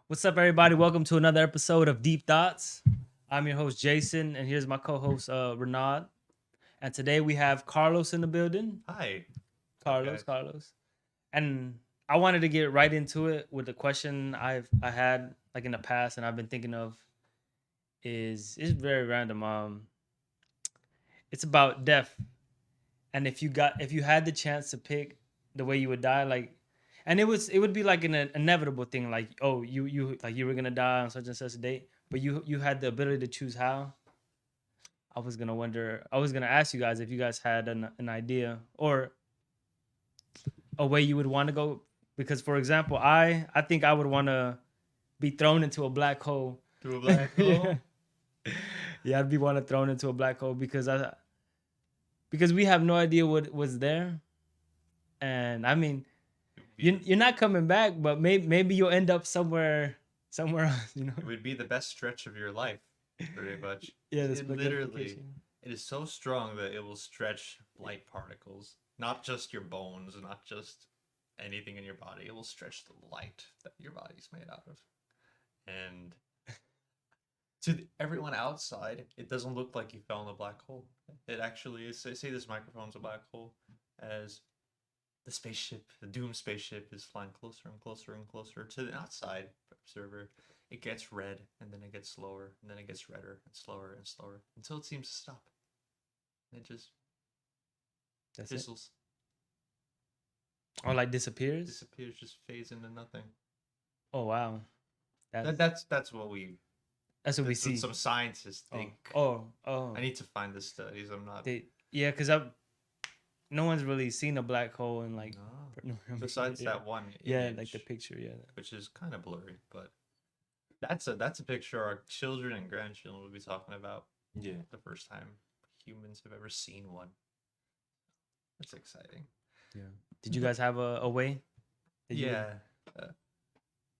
What's up, everybody? Welcome to another episode of Deep Thoughts. I'm your host, Jason, and here's my co-host, Renard. And today we have Carlos in the building. Hi. Carlos. And I wanted to get right into it with the question I had like in the past, and I've been thinking of is very random. It's about death, and if you had the chance to pick the way you would die, like, and it would be like an inevitable thing, like, oh, you like you were gonna die on such and such a date, but you had the ability to choose how. I was gonna ask you guys if you guys had an idea or a way you would want to go, because for example, I think I would want to be thrown into a black hole. To a black hole? Yeah, I'd be want to thrown into a black hole because we have no idea what was there, and I mean, you're not coming back, but maybe you'll end up somewhere else, It would be the best stretch of your life, pretty much. Yeah, it literally, it is so strong that it will stretch light particles, not just your bones, not just anything in your body. It will stretch the light that your body's made out of. And to everyone outside, it doesn't look like you fell in a black hole. It actually is. Say this microphone's a black hole, as the spaceship, the Doom spaceship, is flying closer and closer and closer to the outside observer. It gets red, and then it gets slower, and then it gets redder and slower until it seems to stop. And it just fizzles. Or like disappears, just fades into nothing. Oh wow, that's what we. That's what we see. Some scientists think. Oh. I need to find the studies. I'm not. Because no one's really seen a black hole in like. No. Besides that one. Yeah, like the picture. Yeah. Which is kind of blurry, but that's a picture our children and grandchildren will be talking about. Yeah. The first time humans have ever seen one. That's exciting. Yeah. Did you guys have a way?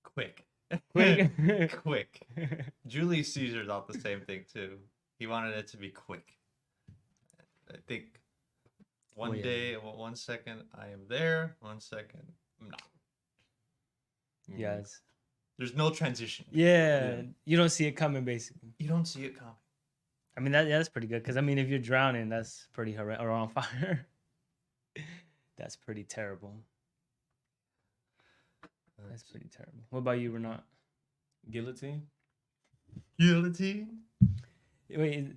Quick. Quick. Julius Caesar thought the same thing too. He wanted it to be quick. I think one day, 1 second, I am there. 1 second, I'm not. Yes. There's no transition. Yeah. You don't see it coming, basically. You don't see it coming. I mean, that's pretty good. Because, I mean, if you're drowning, that's pretty horrendous. Or on fire. That's pretty terrible. That's pretty terrible. What about you, Renat? Guillotine? Wait,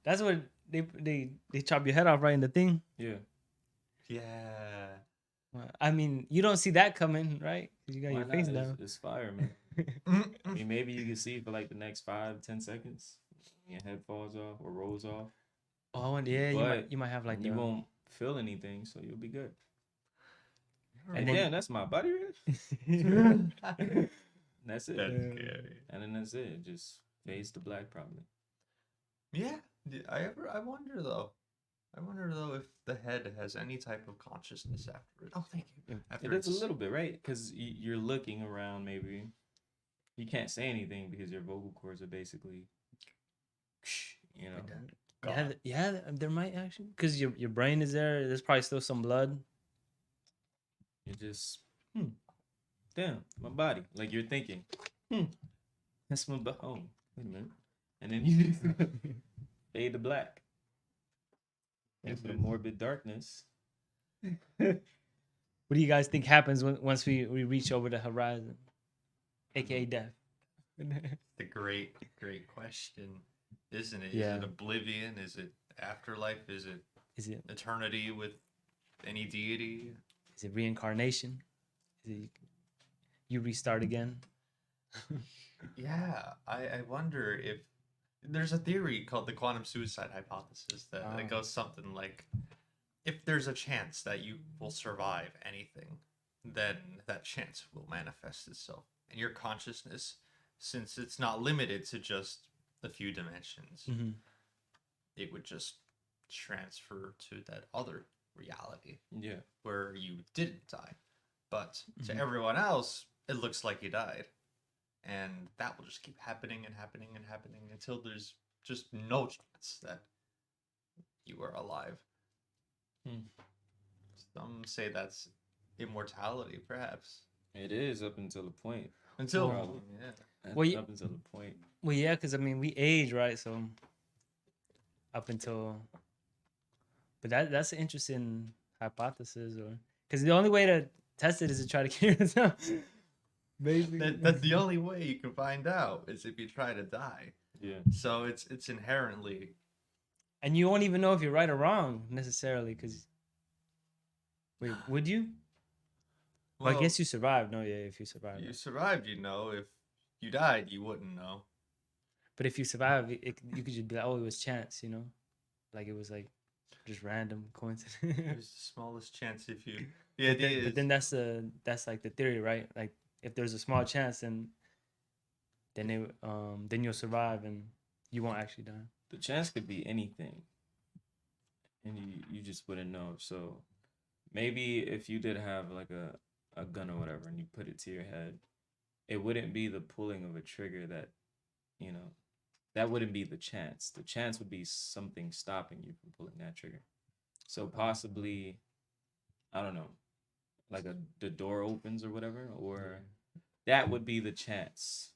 that's what they chop your head off right in the thing? Yeah. Yeah. I mean, you don't see that coming, right? Because you got your face down. It's fire, man. I mean, maybe you can see for like the next 5-10 seconds. Your head falls off or rolls off. Oh, yeah, you might have like you won't feel anything, so you'll be good. Right. And then that's my body. That's it. And then that's it. It just fades to black, probably. Yeah. I wonder though if the head has any type of consciousness after it. Oh, thank you. It is a little bit, right? Because you're looking around. Maybe you can't say anything because your vocal cords are basically, Yeah, there might actually, because your brain is there. There's probably still some blood. You just, damn, my body. Like you're thinking, that's my home. Wait a minute. And then you fade to black. Into the morbid darkness. What do you guys think happens once we reach over the horizon? AKA death. The great question, isn't it? Yeah. Is it oblivion? Is it afterlife? Is it eternity with any deity? Is it reincarnation? Is it you restart again? Yeah, I wonder if there's a theory called the quantum suicide hypothesis that it goes something like, if there's a chance that you will survive anything, then that chance will manifest itself. And your consciousness, since it's not limited to just a few dimensions, it would just transfer to that other reality. Yeah. Where you didn't die. But to everyone else, it looks like you died. And that will just keep happening and happening and happening until there's just no chance that you are alive. Some say that's immortality, perhaps. It is up until a point. Until, Well, Up until the point. well, yeah, because I mean, we age, right? So up until, but that's an interesting hypothesis, or because the only way to test it is to try to kill yourself. Basically, That's the only way you can find out is if you try to die. Yeah. So it's inherently. and you won't even know if you're right or wrong necessarily. Because wait, would you? Well, I Well, guess you survived. No, yeah, if you survived. you Right? survived, you know. If you died, you wouldn't know. But if you survive, you could just be like, oh, it was chance, you know, like it was like just random coincidence. There's the smallest chance if you. The idea is. But then that's like the theory, right? Like if there's a small chance, then you'll survive and you won't actually die. The chance could be anything, and you just wouldn't know. So maybe if you did have like a gun or whatever, and you put it to your head, it wouldn't be the pulling of a trigger that, you know, that wouldn't be the chance. The chance would be something stopping you from pulling that trigger. So possibly, I don't know, like the door opens or whatever, or that would be the chance.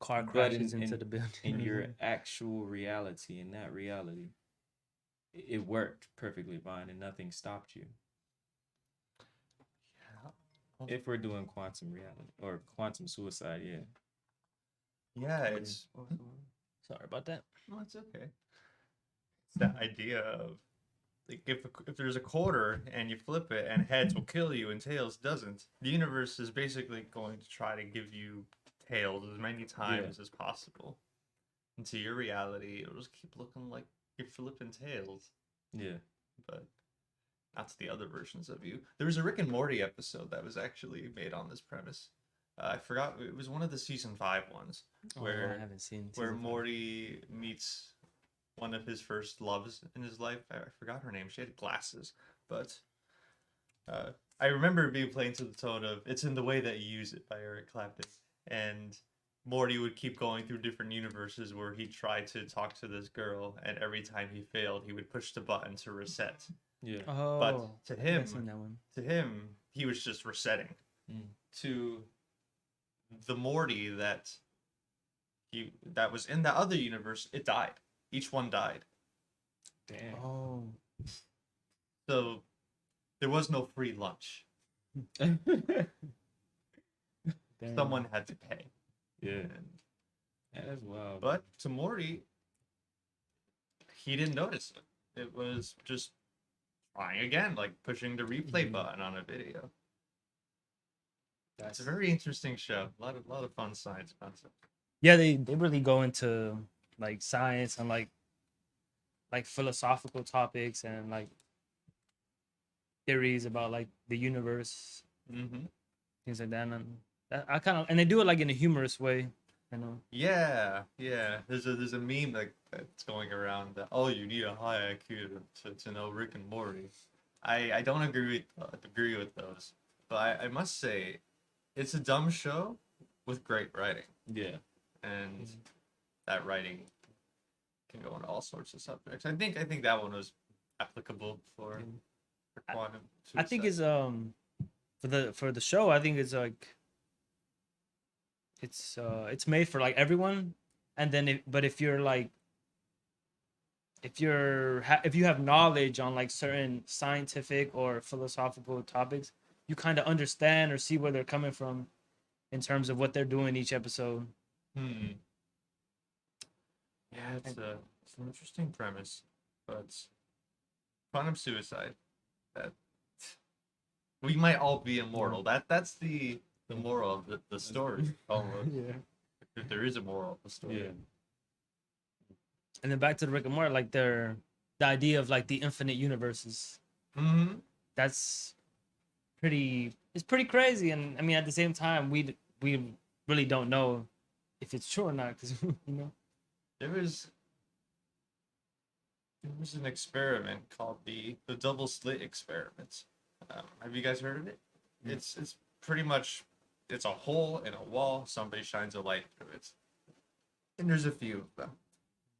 A car But crashes into the building. in your actual reality, in that reality, it worked perfectly fine and nothing stopped you. Yeah. If we're doing quantum reality or quantum suicide, yeah. Yeah, it's. Sorry about that. Well, it's okay. It's that idea of like if there's a quarter and you flip it and heads will kill you and tails doesn't, the universe is basically going to try to give you tails as many times as possible. Into your reality, it'll just keep looking like you're flipping tails. Yeah. But that's the other versions of you. There was a Rick and Morty episode that was actually made on this premise. I forgot, it was one of the season 5 ones where I haven't seen where season five. Morty meets one of his first loves in his life. I forgot her name. She had glasses, but I remember being playing to the tone of "It's in the Way That You Use It" by Eric Clapton, and Morty would keep going through different universes where he tried to talk to this girl, and every time he failed, he would push the button to reset. Yeah. Oh, But to I think I've him, seen that one. he was just resetting. Mm. To the Morty that was in the other universe, it died. Each one died. Damn. Oh, So there was no free lunch. damn. Someone had to pay. Yeah. And, That's wild. but to Morty, he didn't notice it. It was just trying again, like pushing the replay button on a video. It's a very interesting show. A lot of fun science concepts. Yeah, they really go into like science and like philosophical topics and like theories about like the universe, Mm-hmm. things like that. And I kind of, and they do it like in a humorous way. I know. Yeah. There's a meme that's going around that you need a high IQ to know Rick and Morty. I don't agree with those, but I must say, it's a dumb show with great writing, Yeah. and that writing can go into all sorts of subjects. I think that one was applicable for quantum I think suicide. it's for the show. I think it's like it's made for like everyone, and then if you're like if you have knowledge on like certain scientific or philosophical topics, you kind of understand or see where they're coming from in terms of what they're doing each episode. Hmm. Yeah, it's an interesting premise, but quantum suicide. That we might all be immortal. That's the moral of the story. Almost. Yeah. If there is a moral of the story. Yeah. And then back to the Rick and Morty, like the idea of like the infinite universes. Mm-hmm. That's it's pretty crazy. And I mean, at the same time, we really don't know if it's true or not, because you know. There was an experiment called the double slit experiment. Have you guys heard of it? It's pretty much it's a hole in a wall. Somebody shines a light through it, and there's a few of them.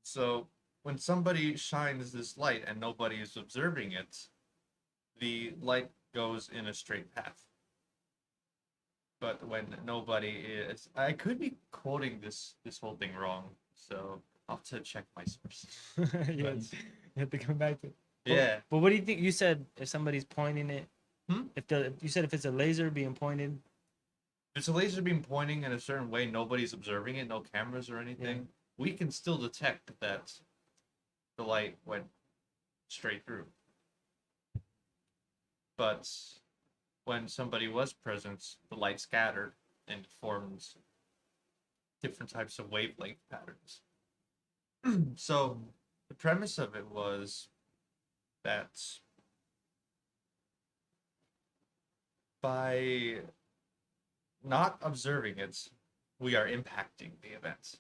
So when somebody shines this light and nobody is observing it, the light goes in a straight path. but when nobody is, I could be quoting this whole thing wrong, so I'll have to check my sources. Yeah, But, you have to come back to it. yeah. But what do you think? You said if somebody's pointing it, Hmm? you said if it's a laser being pointed, If it's a laser beam pointing in a certain way, nobody's observing it, no cameras or anything. We can still detect that the light went straight through. But when somebody was present, the light scattered and formed different types of wavelength patterns. So the premise of it was that by not observing it, we are impacting the event.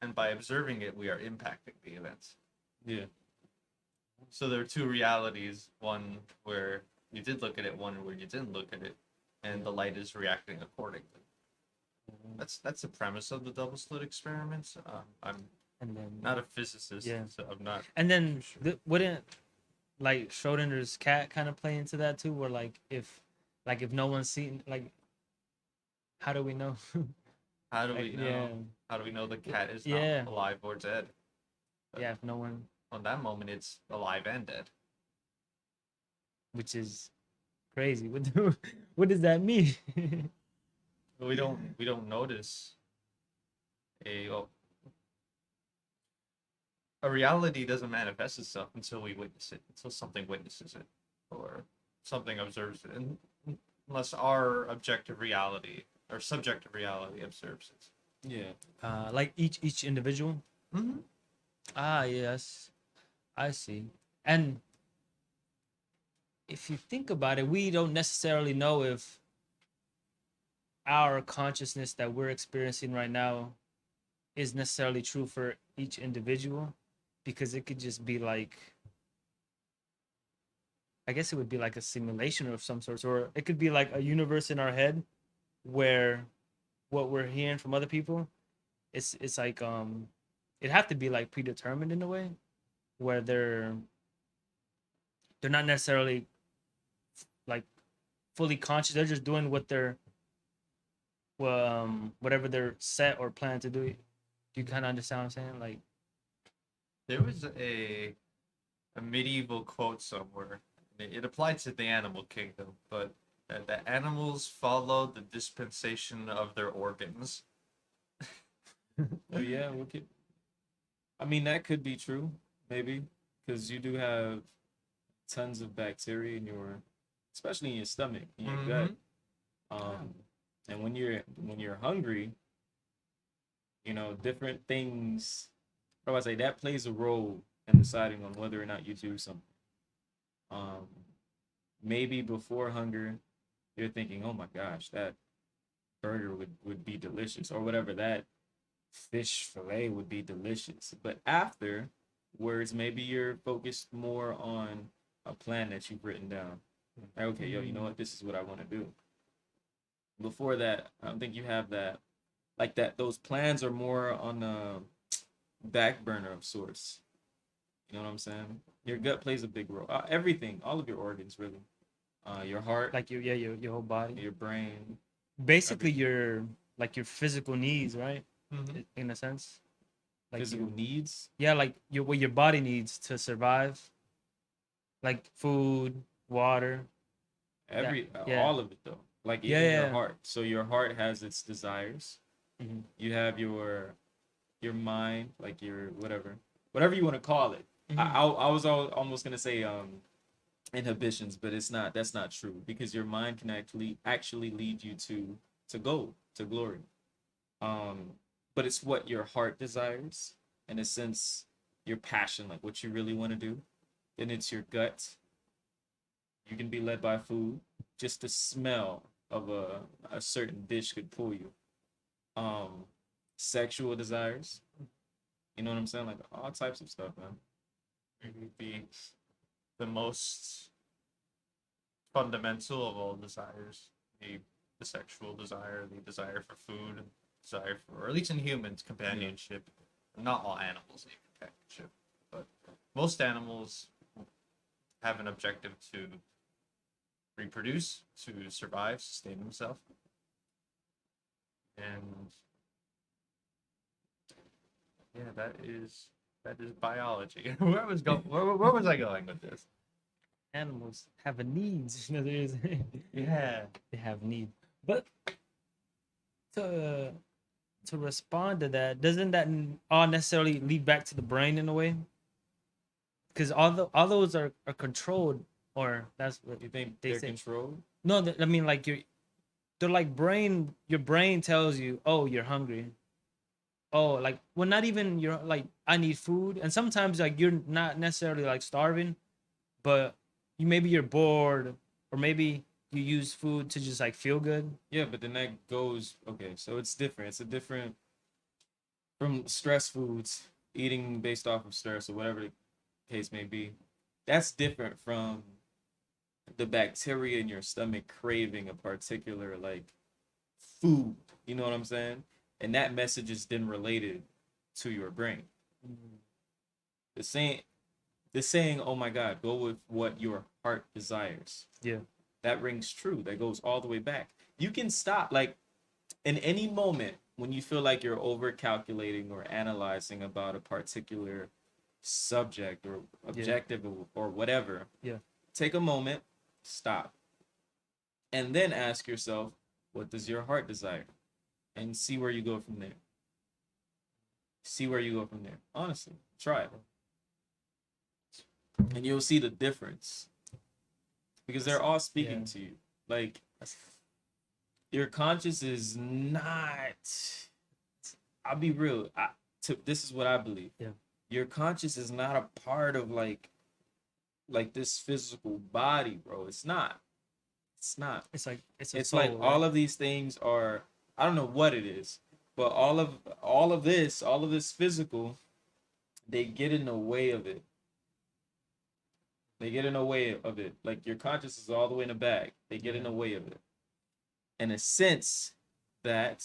And by observing it, we are impacting the event. Yeah. So there are two realities, one where you did look at it, one where you didn't look at it, and the light is reacting accordingly. That's the premise of the double slit experiments. I'm and then not a physicist, Yeah. so I'm not. and then sure. wouldn't like Schrodinger's cat kind of play into that too? Where if no one's seen, like, how do we know? How do we Like, know? yeah, How do we know the cat is Yeah. not alive or dead? yeah. If no one, On that moment, it's alive and dead. which is crazy. What does that mean? We don't notice a well, a reality doesn't manifest itself until we witness it, until something witnesses it, or something observes it, and unless our objective reality or subjective reality observes it. Yeah. Like each individual. Mm-hmm. Ah, yes, I see. And if you think about it, we don't necessarily know if our consciousness that we're experiencing right now is necessarily true for each individual, because it could just be like, I guess it would be like a simulation of some sort, or it could be like a universe in our head where what we're hearing from other people, it's like it'd have to be like predetermined in a way where they're not necessarily like fully conscious. They're just doing whatever they're set or plan to do. Do you kind of understand what I'm saying? Like, There was a medieval quote somewhere. It applied to the animal kingdom, but the animals follow the dispensation of their organs. Oh yeah. We could. I mean, that could be true, maybe, because you do have tons of bacteria in your, especially in your stomach, in your gut. Um, and when you're hungry, different things. What do I say? That plays a role in deciding on whether or not you do something. Um, Maybe before hunger, you're thinking, "Oh my gosh, that burger would be delicious," or whatever, that fish fillet would be delicious. But after words, maybe you're focused more on a plan that you've written down. Like, okay, yo, you know what? This is what I want to do. Before that, I don't think you have that. Like that, those plans are more on the back burner of sorts. You know what I'm saying? Your gut plays a big role. Everything, all of your organs, really. Your heart, like your whole body, your brain, basically everything. your physical needs, right? Mm-hmm. In a sense, like Physical needs. yeah, like what your body needs to survive, like food, water. Yeah. All of it though. Like Yeah, even your yeah. heart. So your heart has its desires. Hmm. You have your mind, like your whatever you want to call it. I was almost gonna say inhibitions, but it's not. That's not true because your mind can actually lead you to gold, to glory. Um, but it's what your heart desires, in a sense, your passion, like what you really want to do. Then it's your gut. You can be led by food. Just the smell of a certain dish could pull you. Um, Sexual desires. You know what I'm saying? Like all types of stuff, man. It would be the most fundamental of all desires. The sexual desire, the desire for food, desire for, or at least in humans, companionship. Not all animals need companionship, but most animals have an objective to reproduce, to survive, sustain themselves. And yeah, that is biology. Where was I going with this? Animals have a needs. You know, there is Yeah. they have need. But to to respond to that, doesn't that all necessarily lead back to the brain in a way? Because all those are controlled, or that's what You think they they're say. controlled? No, I mean like they're like brain. Your brain tells you, oh, you're hungry. Oh, like well, not even you're like I need food, and sometimes like you're not necessarily like starving, but maybe you're bored, or maybe you use food to just like feel good. Yeah, but then that goes okay. So it's different. It's a different from stress foods, eating based off of stress or whatever the case may be. That's different from the bacteria in your stomach craving a particular like food. You know what I'm saying? And that message is then related to your brain. The saying, "Oh my God, go with what your heart desires." Yeah. That rings true. That goes all the way back. You can stop like in any moment when you feel like you're over calculating or analyzing about a particular subject or objective or whatever. Yeah. Take a moment, stop, and then ask yourself, what does your heart desire? And see where you go from there. See where you go from there. Honestly, try it. And you'll see the difference. Because they're all speaking to you. Like, your conscience is not. I'll be real. This is what I believe. Yeah. Your conscience is not a part of like this physical body, bro. It's not. It's not. It's like it's soul, like right? All of these things are. I don't know what it is, but all of this physical, they get in the way of it. They get in the way of it. Like your conscience is all the way in the back. They get in the way of it. In a sense that,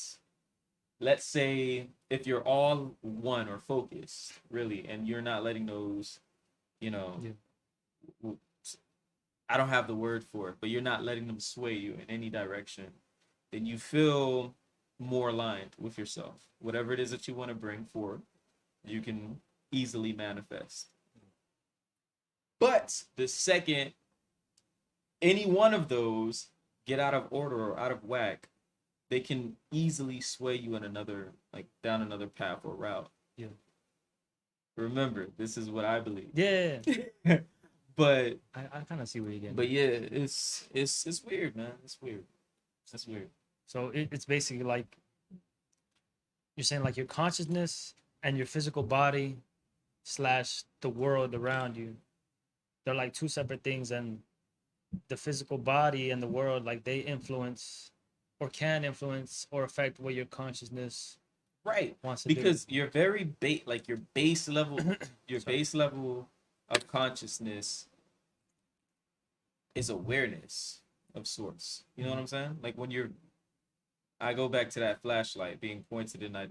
let's say, if you're all one or focused, really, and you're not letting those, I don't have the word for it, but you're not letting them sway you in any direction, then you feel more aligned with yourself. Whatever it is that you want to bring forward, you can easily manifest. But the second any one of those get out of order or out of whack, they can easily sway you in another, like down another path or route. Yeah. Remember, this is what I believe. Yeah. But I kind of see where you're getting. But yeah, it's weird, man. It's weird. That's weird. So it's basically like you're saying like your consciousness and your physical body / the world around you, they're like two separate things, and the physical body and the world, like they influence or can influence or affect what your consciousness wants to because do. You're very your base level your base level of consciousness is awareness of sorts. You know what I'm saying? Like when I go back to that flashlight being pointed in a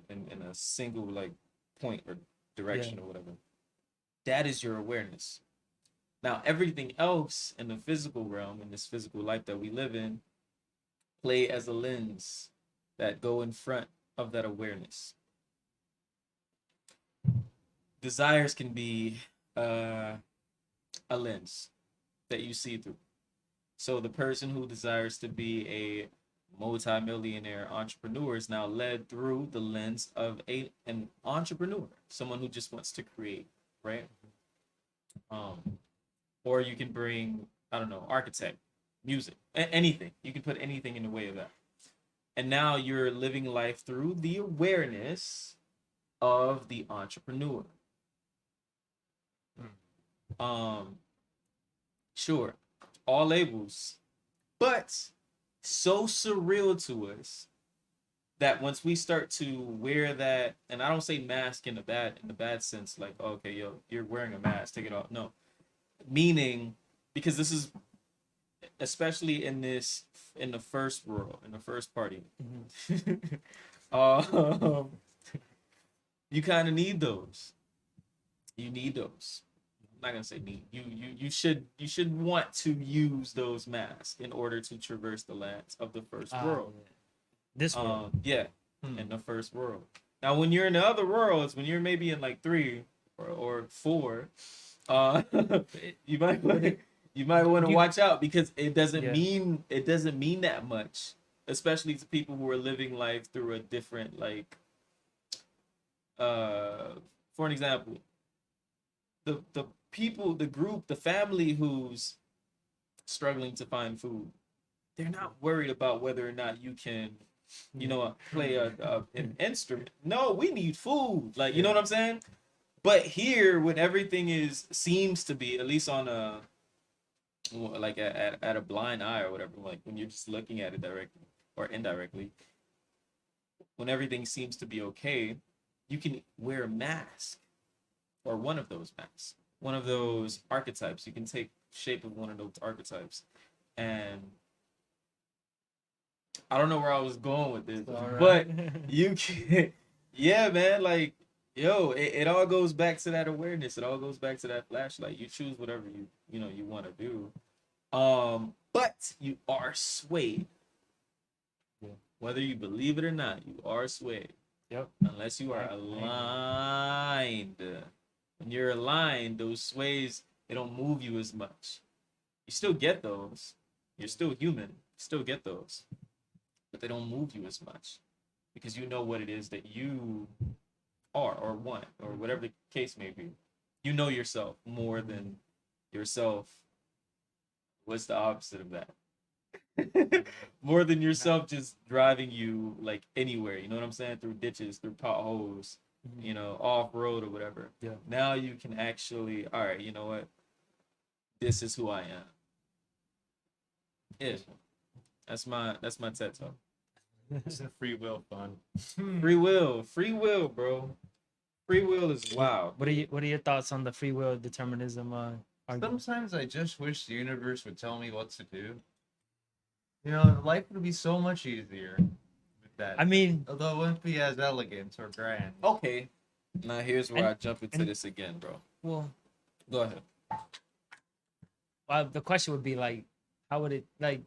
single like point or direction or whatever. That is your awareness. Now, everything else in the physical realm, in this physical life that we live in, play as a lens that go in front of that awareness. Desires can be a lens that you see through. So the person who desires to be a multi-millionaire entrepreneur is now led through the lens of an entrepreneur, someone who just wants to create, right? Or you can bring, I don't know, architect, music, anything. You can put anything in the way of that. And now you're living life through the awareness of the entrepreneur. Sure, all labels, but so surreal to us that once we start to wear that, and I don't say mask in the bad sense, like, oh, okay, yo, you're wearing a mask, take it off. No, meaning, because this is especially in the first world, in the first party, you kind of need those. You need those. I'm not gonna say need. You should want to use those masks in order to traverse the lands of the first world. This world. Yeah. in the first world. Now, when you're in the other worlds, when you're maybe in like 3 or 4, uh, you might you might want to You, watch out because yeah. it doesn't mean that much, especially to people who are living life through a different like. For an example, the people, the group, the family who's struggling to find food, they're not worried about whether or not you can, play an instrument. No, we need food. Like, you know Yeah. what I'm saying? But here, when everything seems to be, at least on a, like at a blind eye or whatever, like when you're just looking at it directly or indirectly, when everything seems to be okay, you can wear a mask or one of those masks, one of those archetypes. You can take shape of one of those archetypes. And I don't know where I was going with this, All right. but you can, yeah, man, like, yo, it all goes back to that awareness. It all goes back to that flashlight. You choose whatever you want to do. But you are swayed. Yeah. Whether you believe it or not, you are swayed. Yep. Unless you are aligned. When you're aligned, those sways, they don't move you as much. You still get those. You're still human. You still get those. But they don't move you as much. Because you know what it is that you are or want, or whatever the case may be. You know yourself more than yourself. What's the opposite of that? More than yourself just driving you like anywhere, you know what I'm saying? Through ditches, through potholes, off road or whatever. Yeah. Now you can actually, all right, you know what? This is who I am. Yeah. That's my TED talk. It's a free will fun. Free will, bro. Free will is wild. What are your thoughts on the free will determinism argument? Sometimes I just wish the universe would tell me what to do. You know, life would be so much easier with that. I mean, Although it wouldn't be as elegant or grand. Okay. Now here's where And- I jump into this again, bro. well, Go ahead. the question would be like, how would it like?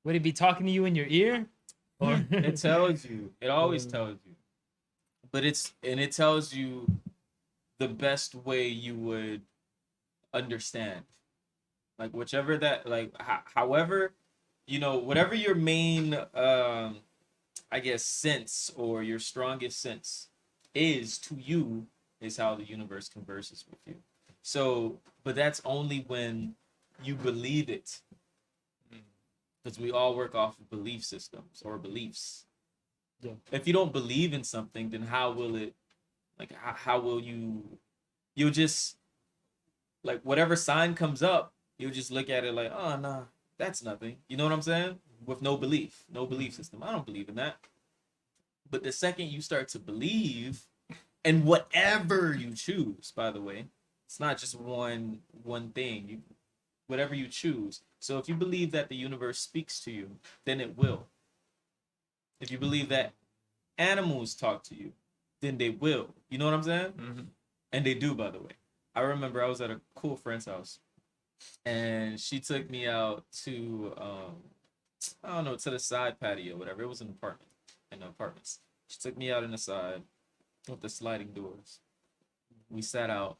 Would it be talking to you in your ear? Or It tells you. It always Mm. tells you. But it tells you the best way you would understand. Like whichever that like however, whatever your main I guess sense or your strongest sense is to you is how the universe converses with you. So, but that's only when you believe it. Because we all work off of belief systems or beliefs. Yeah. If you don't believe in something, then how will it, like, how will you'll just, like, whatever sign comes up, you'll just look at it like, oh, nah, that's nothing. You know what I'm saying? With no belief system. I don't believe in that. But the second you start to believe, and whatever you choose, by the way, it's not just one thing. Whatever you choose. So if you believe that the universe speaks to you, then it will. If you believe that animals talk to you, then they will. You know what I'm saying? Mm-hmm. And they do, by the way. I remember I was at a cool friend's house, and she took me out to I don't know, to the side patio, whatever. It was an apartment, in the apartments. She took me out in the side with the sliding doors. We sat out,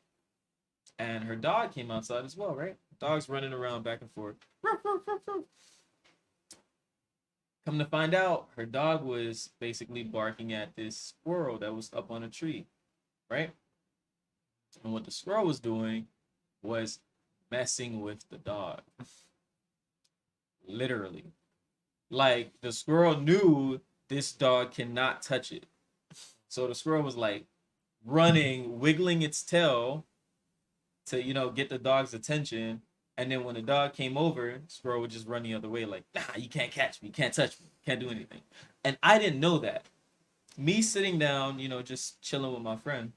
and her dog came outside as well, right? Dog's running around back and forth. Come to find out, her dog was basically barking at this squirrel that was up on a tree, right? And what the squirrel was doing was messing with the dog. Literally. Like, the squirrel knew this dog cannot touch it. So the squirrel was like running, wiggling its tail to, get the dog's attention. And then when the dog came over, squirrel would just run the other way, like, nah, you can't catch me, you can't touch me, can't do anything. And I didn't know that. Me sitting down, just chilling with my friend,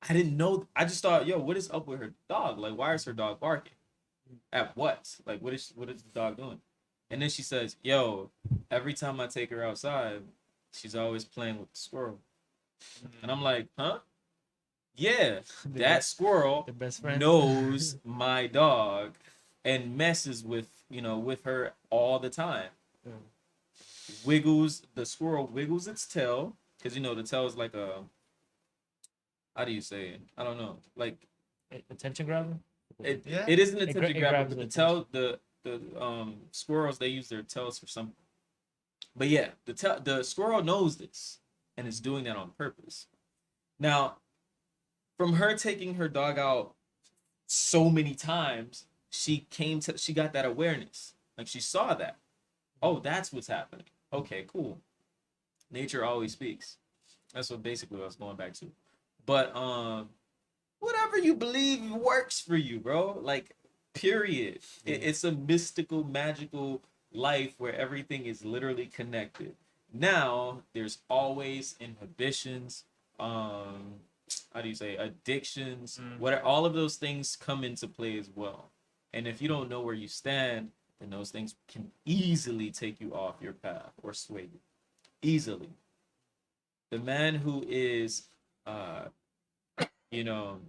I didn't know. I just thought, yo, what is up with her dog? Like, why is her dog barking? At what? Like, what is the dog doing? And then she says, yo, every time I take her outside, she's always playing with the squirrel. And I'm like, huh? Yeah, that squirrel the best friend knows my dog and messes with her all the time. the squirrel wiggles its tail, because you know the tail is like a, how do you say it? I don't know. Like Attention grabber. Yeah. it is an It attention it grabber, grabs but the the tail, attention. the squirrels, they use their tails for something. But yeah, the squirrel knows this and is doing that on purpose. Now, from her taking her dog out so many times, she got that awareness. Like she saw that. Oh, that's what's happening. Okay, cool. Nature always speaks. That's what basically I was going back to. But whatever you believe works for you, bro. Like, period. It's a mystical, magical life where everything is literally connected. Now, there's always inhibitions, how do you say, addictions, what all of those things come into play as well. And if you don't know where you stand, then those things can easily take you off your path or sway you. Easily. The man who is uh you know,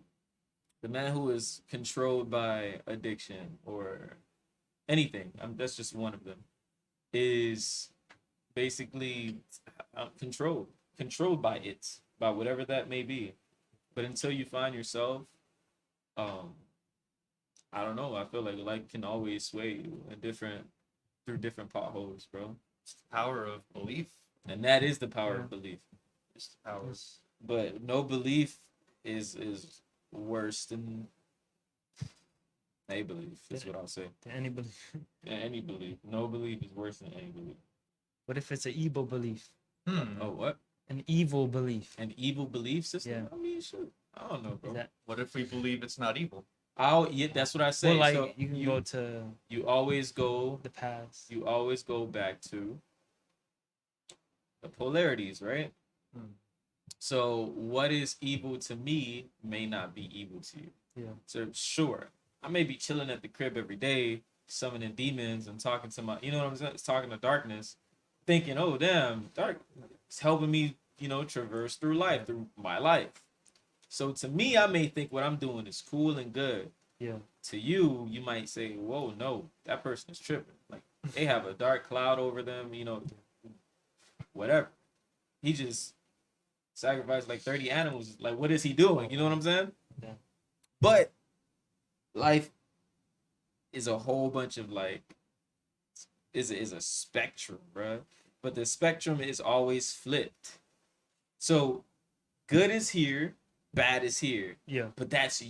the man who is controlled by addiction or anything, that's just one of them, is basically controlled by it, by whatever that may be. But until you find yourself, um, I don't know. I feel like life can always sway you in through different potholes, bro. It's the power of belief. And that is the power Yeah. of belief. It's the power. But no belief is worse than a belief. Is what I'll say. To any belief. Yeah, any belief. No belief is worse than any belief. What if it's an evil belief? Oh, what? An evil belief. An evil belief system? Yeah. I mean, shoot. I don't know, bro. Is that What if we believe it's not evil? Yeah, that's what I say. well, like So you can go to you always go the past. you always go back to the polarities, right? Hmm. So what is evil to me may not be evil to you. Yeah. So sure, I may be chilling at the crib every day, summoning demons and talking to my, you know what I'm saying, talking to darkness, thinking, oh damn, dark, it's helping me, traverse through life, through my life. So to me, I may think what I'm doing is cool and good. Yeah. To you, you might say, whoa, no, that person is tripping. Like they have a dark cloud over them, whatever. He just sacrificed like 30 animals. Like, what is he doing? You know what I'm saying? Yeah. But life is a whole bunch of is a spectrum, bro. But the spectrum is always flipped. So good is here, bad is here. Yeah. But that's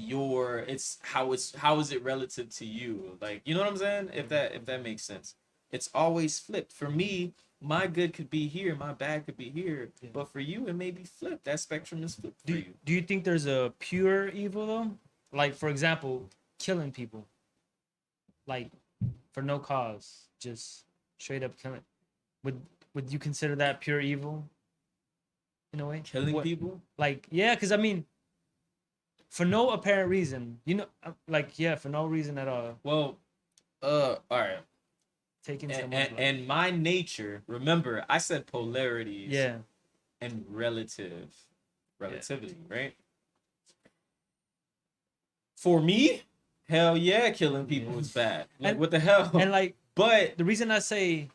how is it relative to you? Like, you know what I'm saying? If that makes sense. It's always flipped. For me, my good could be here, my bad could be here. Yeah. But for you, it may be flipped. That spectrum is flipped for you. Do you think there's a pure evil though? Like for example, killing people. Like for no cause, just straight up killing. Would you consider that pure evil? In a way, Killing people? Like yeah, because I mean, for no apparent reason, for no reason at all. Well, all right. Taking And, someone's life. and my nature, remember, I said polarities Yeah. and relativity, right? For me, hell yeah, killing people is bad. Like, And- what the hell? And like But the reason I said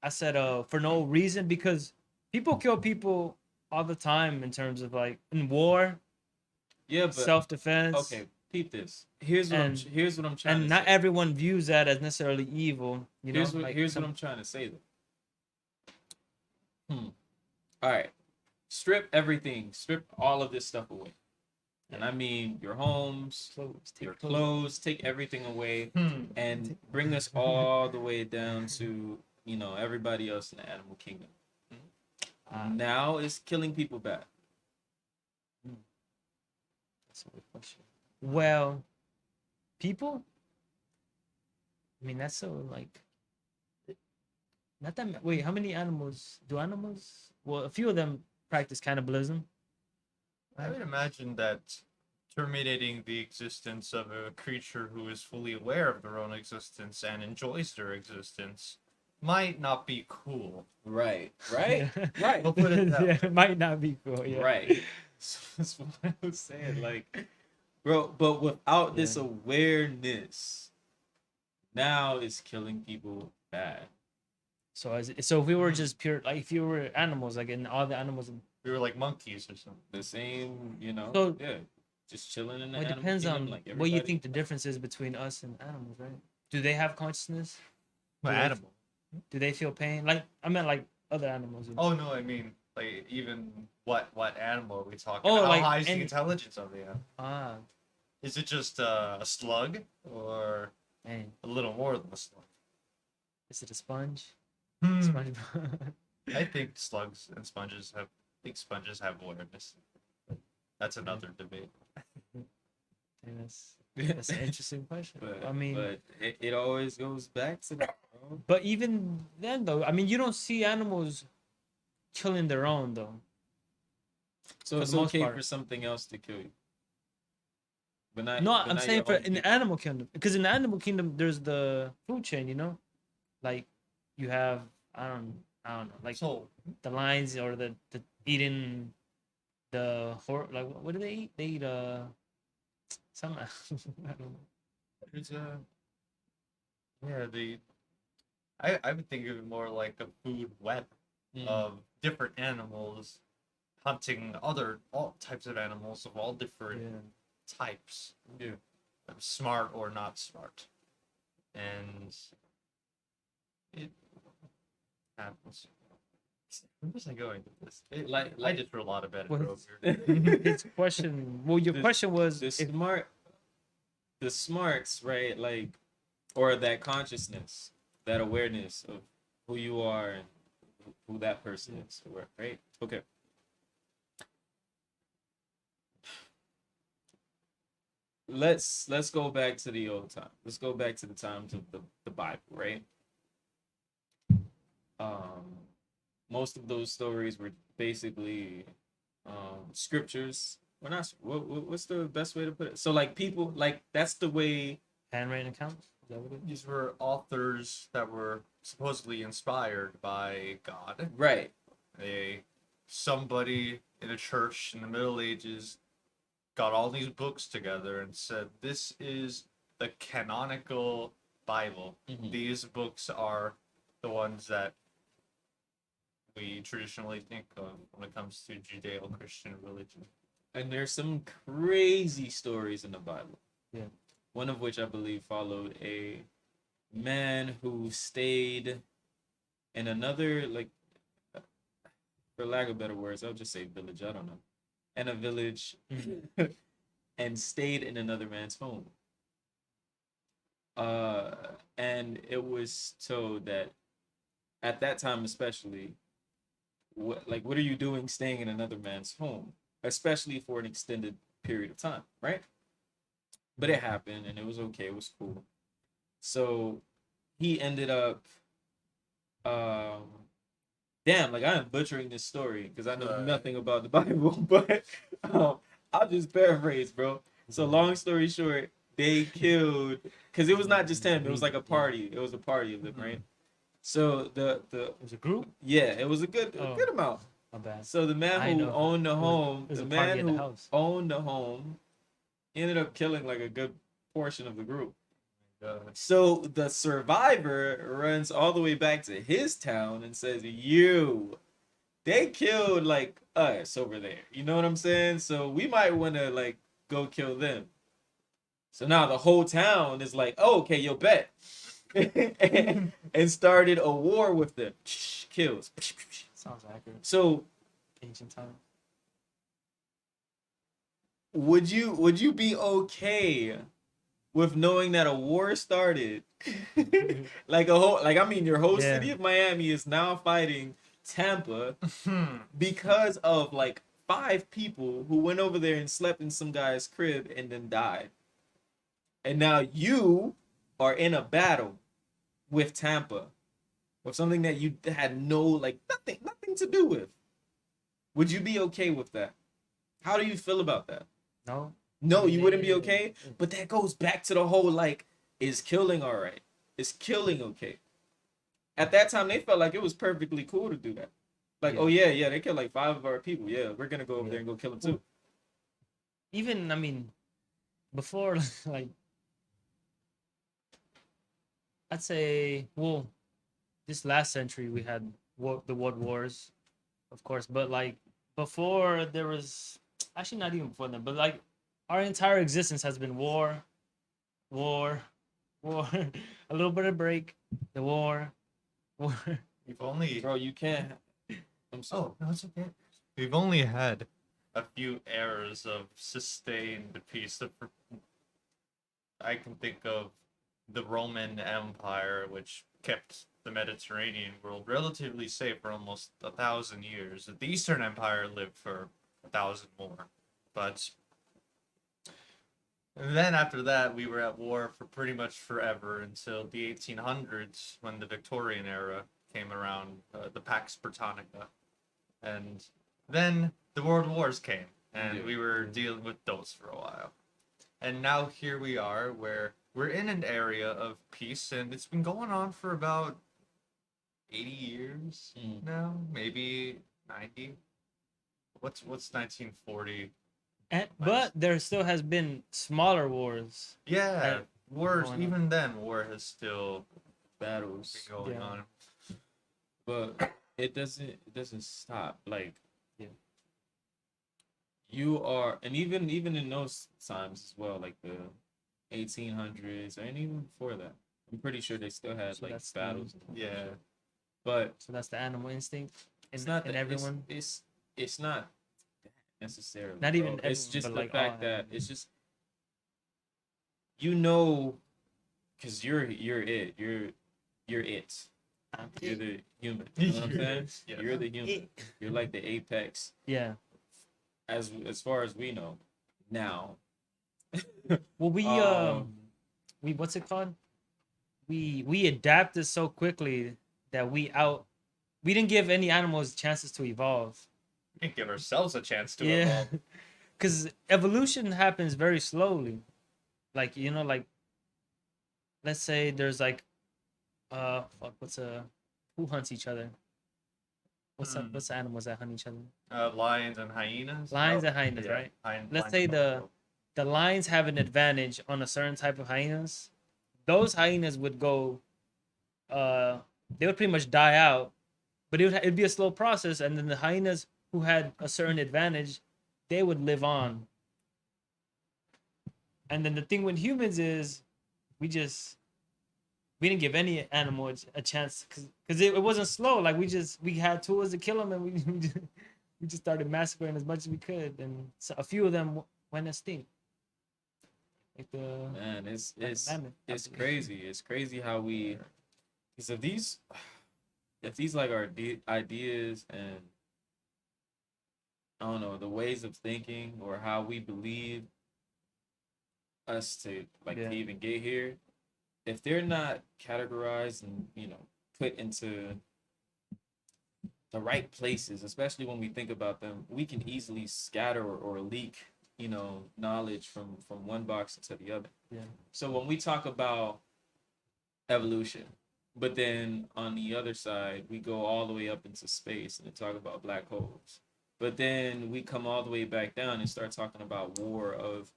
for no reason, because people kill people all the time in terms of like in war, yeah, but self-defense. okay, peep this. Here's what I'm trying And to not say. everyone views that as necessarily evil. Here's what I'm trying to say though. All right. Strip all of this stuff away. And I mean your homes, your clothes, take everything away and bring us all the way down to, everybody else in the animal kingdom. Now is killing people bad? That's a good question. Well, people. I mean, that's so like. Not that. Wait, how many animals do animals? Well, a few of them practice cannibalism. I would imagine that terminating the existence of a creature who is fully aware of their own existence and enjoys their existence might not be cool. Right. Yeah. Right. We'll put it that way. Yeah, it might not be cool. Yeah. Right. So that's what I was saying. Like, bro, but without this Yeah. awareness, now it's killing people bad. So if we were Mhm. just pure, like if you were animals, like in all the animals, We were like monkeys or something. The same, you know. so Yeah, just chilling in the well, it animal depends kingdom on like what you everybody. think the difference is between us and animals, right? Do they have consciousness? Well, Do they animal. do they feel pain? Like I meant like other animals. Oh no, I mean like even what animal are we talking? Oh, How like high is the any intelligence of the animal? ah Is it just a slug or man, a little more than a slug? is it a sponge? Hmm. Sponge. I think slugs and sponges have. I think sponges have awareness. That's another debate. That's an interesting question. I mean, but it always goes back to that, bro. but even then though, I mean, you don't see animals killing their own though, So for the it's most okay part. for something else to kill you, No, but I'm not saying your for own in the people. animal kingdom, because in the animal kingdom, there's the food chain. Like you have I don't know, like So the lions or the eating the like what do they eat? They eat some I don't know. there's a yeah the I would think of it more like a food web of different animals hunting other all types of animals of all different Yeah. types, Yeah. smart or not smart, and it happens. Where was I going with this? I just threw a lot of bad Well, over here. his question. Well, your the, question was the if smart the smarts, right? Like, or that consciousness, that awareness of who you are and who that person is, right? Okay. Let's go back to the old time. Let's go back to the times of the Bible, right? Um, most of those stories were basically scriptures. Or not. What's the best way to put it? So like people like that's the way. handwritten accounts, is that what it is? These were authors that were supposedly inspired by God. Right. A somebody in a church in the Middle Ages got all these books together and said, "This is the canonical Bible. Mhm. These books are the ones that we traditionally think of when it comes to Judeo-Christian religion." And there's some crazy stories in the Bible. Yeah. One of which I believe followed a man who stayed in another, like, for lack of better words, I'll just say village. I don't know. In a village and stayed in another man's home. Uh, and it was told that at that time, especially, what are you doing staying in another man's home, especially for an extended period of time, right? But it happened, and it was okay. It was cool. So he ended up, um, damn, like I am butchering this story because I know nothing about the Bible, but I'll just paraphrase, bro. So long story short, they killed because it was not just him; it was like a party. It was a party of them, right? So It was a group. yeah, it was a Oh, good amount. my bad. So the man I who know owned the it home, was the a party man at the who house. owned the home, ended up killing like a good portion of the group. Uh, So the survivor runs all the way back to his town and says, "You, they killed like us over there. You know what I'm saying? So we might want to like go kill them." So now the whole town is like, "Oh, okay, you'll bet," and started a war with them. Kills. Sounds accurate. So Ancient time. would you be okay with knowing that a war started? Like a whole, like I mean, your whole Yeah. city of Miami is now fighting Tampa hmm. because of like 5 people who went over there and slept in some guy's crib and then died. And now you are in a battle with Tampa, with something that you had no like nothing to do with. Would you be okay with that? How do you feel about that? No. No, you wouldn't be Yeah. okay. But that goes back to the whole like, is killing all right? Is killing okay? At that time, they felt like it was perfectly cool to do that. Like, Yeah. oh yeah, they killed like 5 of our people. Yeah, we're gonna go over Yeah. there and go kill them too. Even I mean, before like I'd say, well, this last century we had the world wars, of course, but like before there was actually not even before then, but like our entire existence has been war, war, war, a little bit of break, the war, war. We've only Bro, you can't. I'm sorry. Oh, no, it's okay. We've only had a few eras of sustained peace. I can think of the Roman Empire, which kept the Mediterranean world relatively safe for almost 1,000 years. The Eastern Empire lived for 1,000 more. But then after that, we were at war for pretty much forever until the 1800s when the Victorian era came around, the Pax Britannica. And then the World Wars came, and Yeah. we were dealing with those for a while. And now here we are, where we're in an area of peace, and it's been going on for about 80 years now, maybe 90. What's 1940? But there still has been smaller wars. Yeah, That wars. going on. Even then, war has still Battles, been going Yeah. on. but it doesn't stop. Like Yeah. you are, and even in those times as well, like the 1800s, and even before that, I'm pretty sure they still had So like that's the- battles. Yeah. But So that's the animal instinct in, it's not in that everyone. It's not that necessarily. Not even bro. It's everyone, just but the like all fact that animals. it's just you know, because you're it. You're it. You're the human. You know what I'm saying? Yeah. You're the human. You're like the apex, Yeah. as far as we know now. Well, we what's it called? We adapted so quickly that we didn't give any animals chances to evolve. We can give ourselves a chance to Yeah, evolve. because evolution happens very slowly. Like like let's say there's like fuck, who hunts each other? What's the animals that hunt each other? Lions and hyenas. Lions and hyenas, right? Let's say the lions have an advantage on a certain type of hyenas. Those hyenas would go, they would pretty much die out, but it'd be a slow process, and then the hyenas who had a certain advantage, they would live on. And then the thing with humans is, we we didn't give any animal a chance because it wasn't slow. Like we had tools to kill them, and we just started massacring as much as we could, and so a few of them went extinct. Like the Man, it's mammoth, I it's believe. crazy. It's crazy how we, because if these like our ideas and I don't know the ways of thinking or how we believe us to like Yeah. to even get here, if they're not categorized and put into the right places, especially when we think about them, we can easily scatter or leak knowledge from one box into the other. Yeah. So when we talk about evolution, but then on the other side we go all the way up into space and talk about black holes, but then we come all the way back down and start talking about war of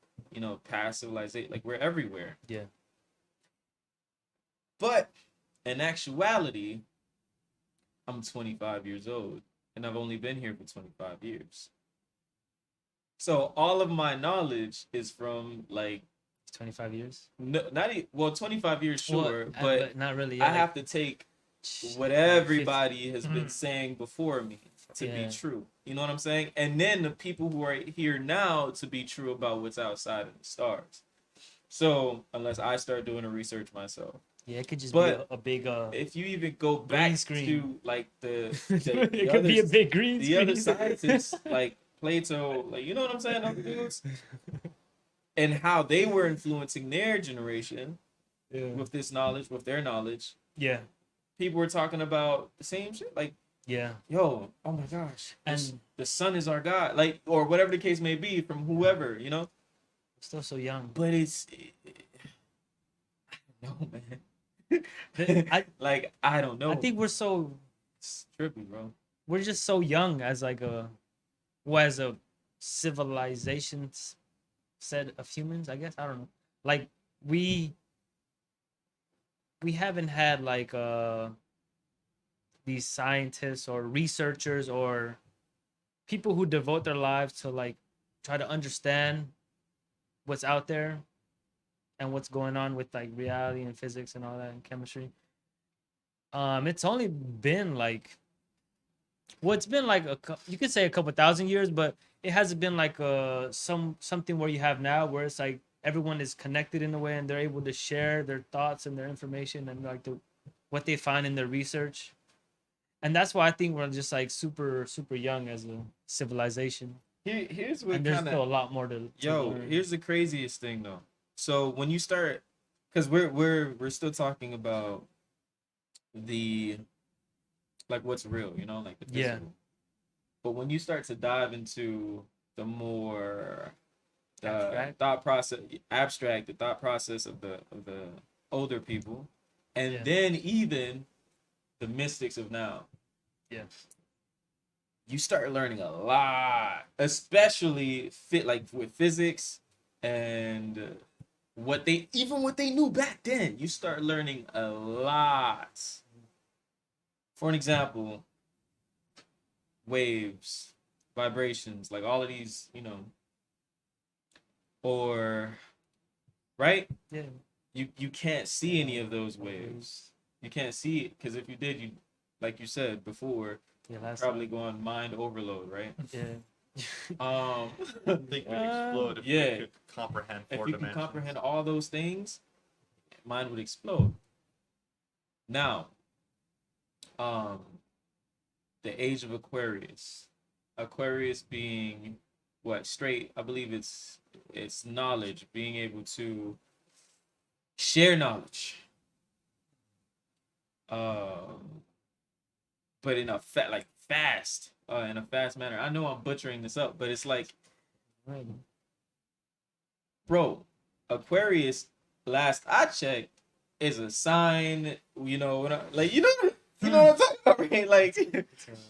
past civilization. Like we're everywhere. Yeah. But in actuality, I'm 25 years old and I've only been here for 25 years. So all of my knowledge is from like 25 years. no, not well 25 years sure, Well, but not really. I Yeah, have to take what like everybody has 50. been saying before me to Yeah. be true. You know what I'm saying? And then the people who are here now to be true about what's outside of the stars. So unless I start doing the research myself. Yeah, it could just But be a big if you even go green back screen. to like the it could be a big green the screen. other scientists like Plato, like you know what I'm saying, other dudes, and how they were influencing their generation Yeah. with this knowledge, with their knowledge. Yeah. People were talking about the same shit, like, Yeah. yo, oh my gosh, And the sun is our god, like, or whatever the case may be from whoever, still so young. But I don't know, man. I don't know. I think it's trippy, bro. we're just so young as like as a civilization set of humans, I guess. I don't know. Like we haven't had like these scientists or researchers or people who devote their lives to like try to understand what's out there and what's going on with like reality and physics and all that and chemistry. It's only been like, well, it's been like you could say a couple thousand years, but it hasn't been like something where you have now where it's like everyone is connected in a way and they're able to share their thoughts and their information and like what they find in their research. And that's why I think we're just like super young as a civilization. Here's what And there's kind still a of lot more to yo. learn. Here's the craziest thing though. So when you start, because we're still talking about the like what's real, you know, like the Yeah. physical. But when you start to dive into the more Abstract? thought process, abstract, the thought process of the older people, and Yeah. then even the mystics of now, Yeah. you start learning a lot, especially like with physics and what they knew back then. You start learning a lot. For an example, waves, vibrations, like all of these, you know, or right? Yeah. You can't see any of those waves. You can't see it because if you did, you like you said before, Yeah, that's probably go on mind overload, right? yeah. Um, I think we'd explode if yeah. we could comprehend if four you can dimensions. comprehend all those things, mine would explode. Now, the age of Aquarius. Aquarius being what straight? I believe it's knowledge, being able to share knowledge. But in a fast, in a fast manner. I know I'm butchering this up, but it's like, bro, Aquarius. Last I checked, is a sign. You know, what you know what I'm talking about, right? Like,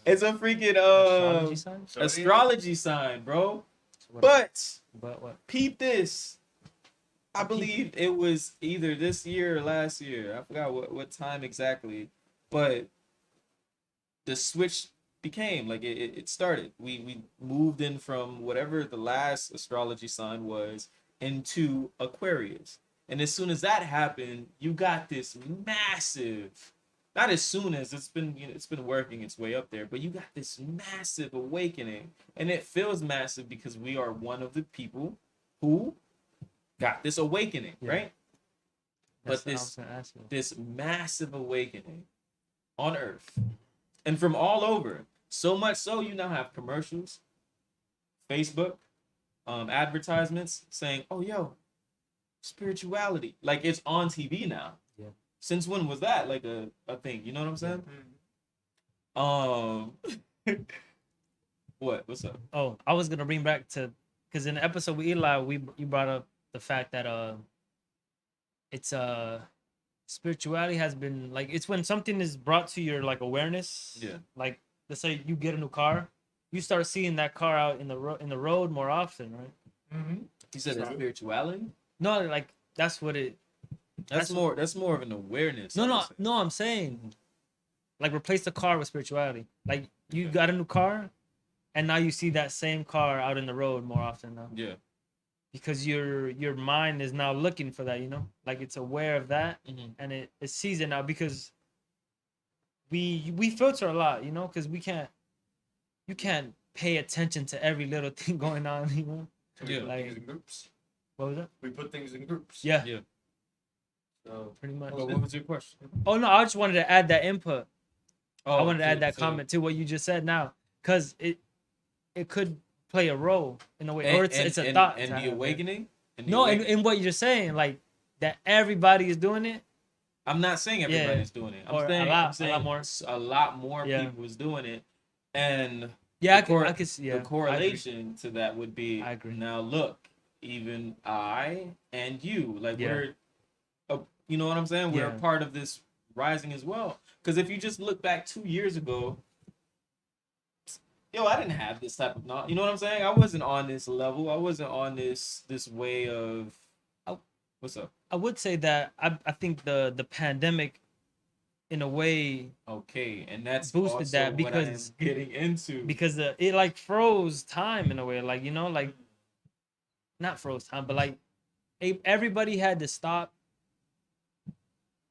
it's a freaking Astrology sign? astrology sign, bro. What- But what? peep this. I Peep believe it was either this year or last year. I forgot what time exactly, but the switch became like it started. We moved in from whatever the last astrology sign was into Aquarius. And as soon as that happened, you got this massive, not as soon as it's been, you know, it's been working its way up there, but you got this massive awakening. And it feels massive because we are one of the people who got this awakening, Yeah. right? That's But what I was gonna ask you. this massive awakening on Earth and from all over. So much so you now have commercials, Facebook, advertisements saying, "Oh, yo, spirituality." Like it's on TV now. Yeah. Since when was that like a thing? You know what I'm saying? What's up? Oh, I was gonna bring back to because in the episode with Eli, you brought up the fact that it's spirituality has been like it's when something is brought to your like awareness. Yeah. Like let's say you get a new car, you start seeing that car out in the road more often, right? You said it's Sorry. spirituality? No, like that's what it. That's more of an awareness. I would say. No. I'm saying, like replace the car with spirituality. Like you got a new car, and now you see that same car out in the road more often now. Yeah. Because your mind is now looking for that, you know, like it's aware of that, Mhm. and it sees it now because we filter a lot, you know, because you can't pay attention to every little thing going on, you know. We put like- things in groups. What was that? We put things in groups. Yeah, Yeah. So pretty much. But what was your question? Oh no, I just wanted to add that input. I wanted to add that to- comment to what you just said now, because it could play a role in a way, or it's a thought. and to the have it. awakening. And the No, awakening. in what you're saying, like that everybody is doing it. I'm not saying Yeah. everybody's doing it. Or I'm a saying lot more. a lot more Yeah. people is doing it, and Yeah, The I could see. Yeah, the correlation to that would be. I agree. Now look, even I and you, like Yeah. we're, you know what I'm saying? We're Yeah. a part of this rising as well. Because if you just look back 2 years ago, yo, I didn't have this type of knowledge. You know what I'm saying? I wasn't on this level. I wasn't on this way of. What's up? I would say that I think the pandemic in a way Okay, and that's boosted also that what I am because getting into. it like froze time in a way, like, you know, like not froze time, but like everybody had to stop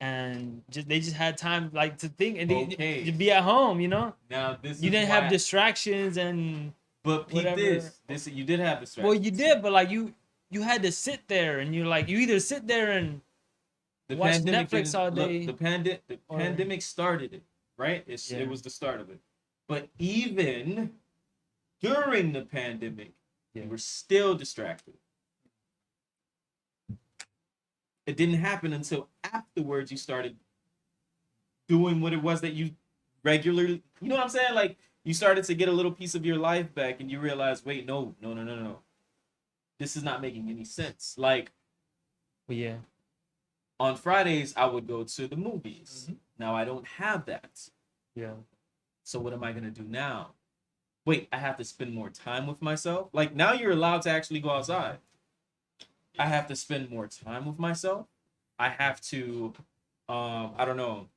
and they just had time like to think and to Okay, be at home, you know. now this You is didn't have why. distractions and But peep whatever. this you did have Well, distractions. you did, but like you had to sit there and you're like you either sit there and The watch pandemic Netflix didn't all look. day The or pandemic started it, right? yeah, It was the start of it. But even during the pandemic, yeah, you were still distracted. It didn't happen until afterwards you started doing what it was that you regularly, you know what I'm saying? Like you started to get a little piece of your life back and you realize, wait, no. This is not making any sense. Like well, yeah, on Fridays, I would go to the movies. Now I don't have that. yeah, So what am I gonna do now? Wait, I have to spend more time with myself. Like now you're allowed to actually go outside. I have to spend more time with myself. I have to, I don't know.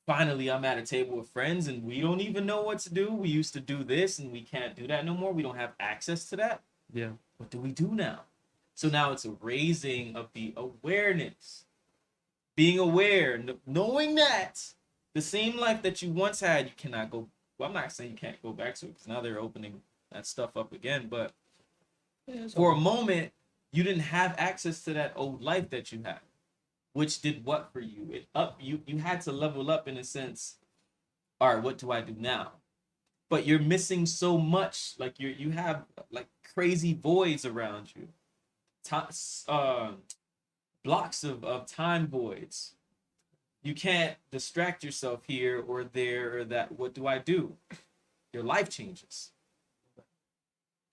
Finally, I'm at a table with friends and we don't even know what to do. We used to do this and we can't do that no more. We don't have access to that. yeah, What do we do now? So now it's a raising of the awareness. Being aware, knowing that the same life that you once had, you cannot go. Well, I'm not saying you can't go back to it because now they're opening that stuff up again. But for a moment, you didn't have access to that old life that you had, which did what for you? You had to level up in a sense. All right, what do I do now? But you're missing so much. Like you have like crazy voids around you. Blocks of time voids. You can't distract yourself here or there or that. What do I do? Your life changes.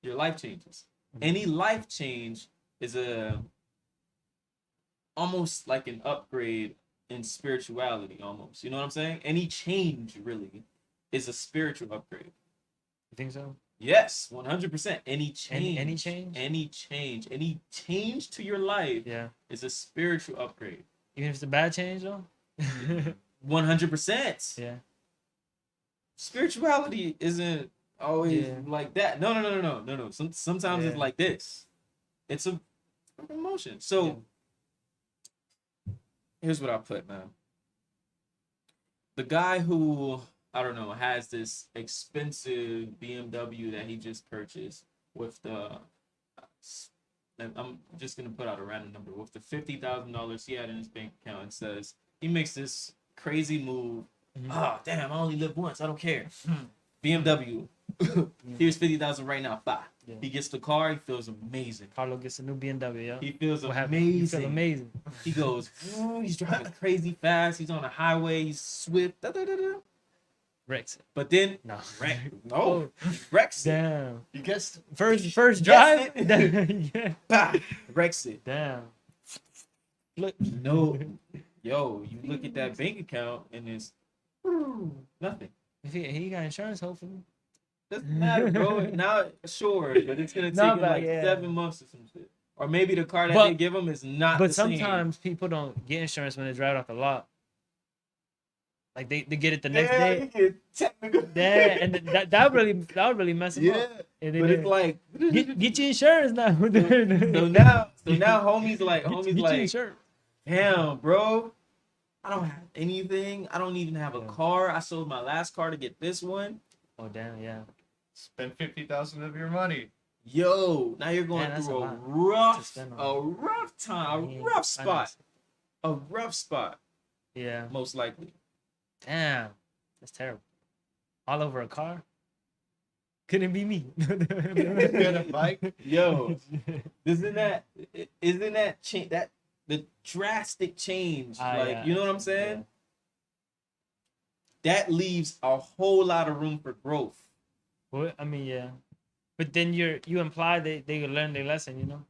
Your life changes. Any life change is a almost like an upgrade in spirituality almost. You know what I'm saying? Any change really is a spiritual upgrade. you think so? Yes, 100%. Any Any change? Any change to your life Yeah, is a spiritual upgrade. even if it's a bad change though. 100%. Yeah, Spirituality isn't always Yeah. like that. No. Sometimes it's Yeah. like this. It's a fucking emotion. So here's what I put, man. The guy who I don't know has this expensive BMW that he just purchased with the. I'm just gonna put out a random number with the $50,000 he had in his bank account. And says he makes this crazy move. Mhm. Oh damn! I only live once. I don't care. BMW. Here's 50,000 right now. Bye. Yeah. He gets the car. He feels amazing. Carlo gets a new BMW. Yeah, He feels what happened? You feel amazing. amazing. He goes. He's driving crazy fast. He's on a highway. He's swift. Wrecks it. But then No. no, wrecks it. Damn. You guessed First Yes, drive. Yeah. Bah, wrecks it. Damn. Look. No, yo, you look at that bank account and it's nothing. If he got insurance, hopefully. Doesn't matter, bro. Now, sure, but it's gonna take No, him but like yeah. 7 months or some shit. Or maybe the car that But- they give him is not. But the same. sometimes people don't get insurance when they drive off the lot. Like they get it the next Yeah, day. you get technical. Yeah, and that would really mess them Yeah, up. And they but did. it's like Get your insurance now. so now, homie's like, Get your insurance. damn, bro, I don't have anything. I don't even have a Yeah. car. I sold my last car to get this one. Oh damn, yeah. spend 50,000 of your money. Yo, now you're going Man, that's through a a lot to rough, spend on. a rough time, Yeah, a rough spot, finance. a rough spot, Yeah. most likely. Damn. That's terrible. All over a car. Couldn't be me. Get a bike. Yo, isn't that change that the drastic change? Like, yeah. you know what I'm saying? That leaves a whole lot of room for growth. Well, I mean, yeah. But then you imply they learn their lesson, you know?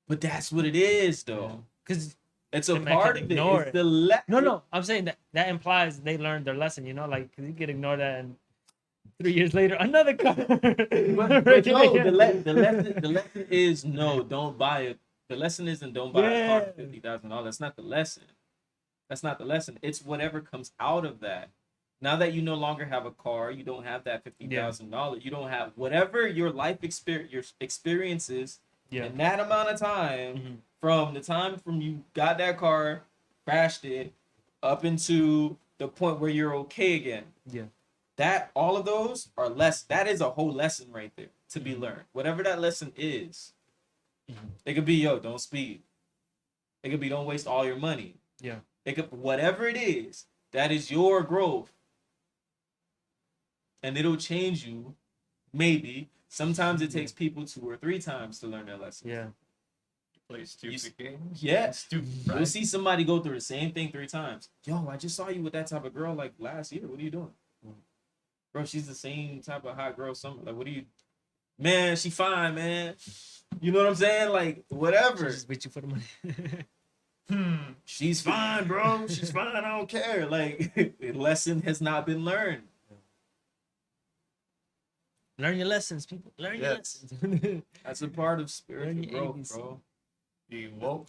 But that's what it is, though. Because It's a And man part can of it. ignore It's it. the no, I'm saying that implies they learned their lesson, you know? Like, because you could ignore that and 3 years later, another car. But no, the lesson is no, don't buy it. The lesson isn't don't buy a car for $50,000. That's not the lesson. That's not the lesson. It's whatever comes out of that. Now that you no longer have a car, you don't have that $50,000. You don't have whatever your life experiences Yeah. in that amount of time, Mhm. from the time from you got that car, crashed it, up into the point where you're okay again. Yeah. That all of those are less. That is a whole lesson right there to be Mhm. learned. Whatever that lesson is, Mhm. it could be, yo, don't speed. It could be, don't waste all your money. Yeah. It could, whatever it is, that is your growth, and it'll change you. Maybe sometimes it takes people 2 or 3 times to learn their lesson. Yeah. Play stupid games. Yeah. Stupid. You'll Right? see somebody go through the same thing 3 times. Yo, I just saw you with that type of girl like last year. What are you doing? Bro, she's the same type of hot girl summer. Like, what are you? Man, she fine, man. You know what I'm saying? Like, whatever. Just with you for the money. She's fine, bro. She's fine. I don't care. Like, the lesson has not been learned. Learn your lessons, people. Learn your Yes. lessons. That's a part of spiritual Learn your growth, ABC. bro. Be woke.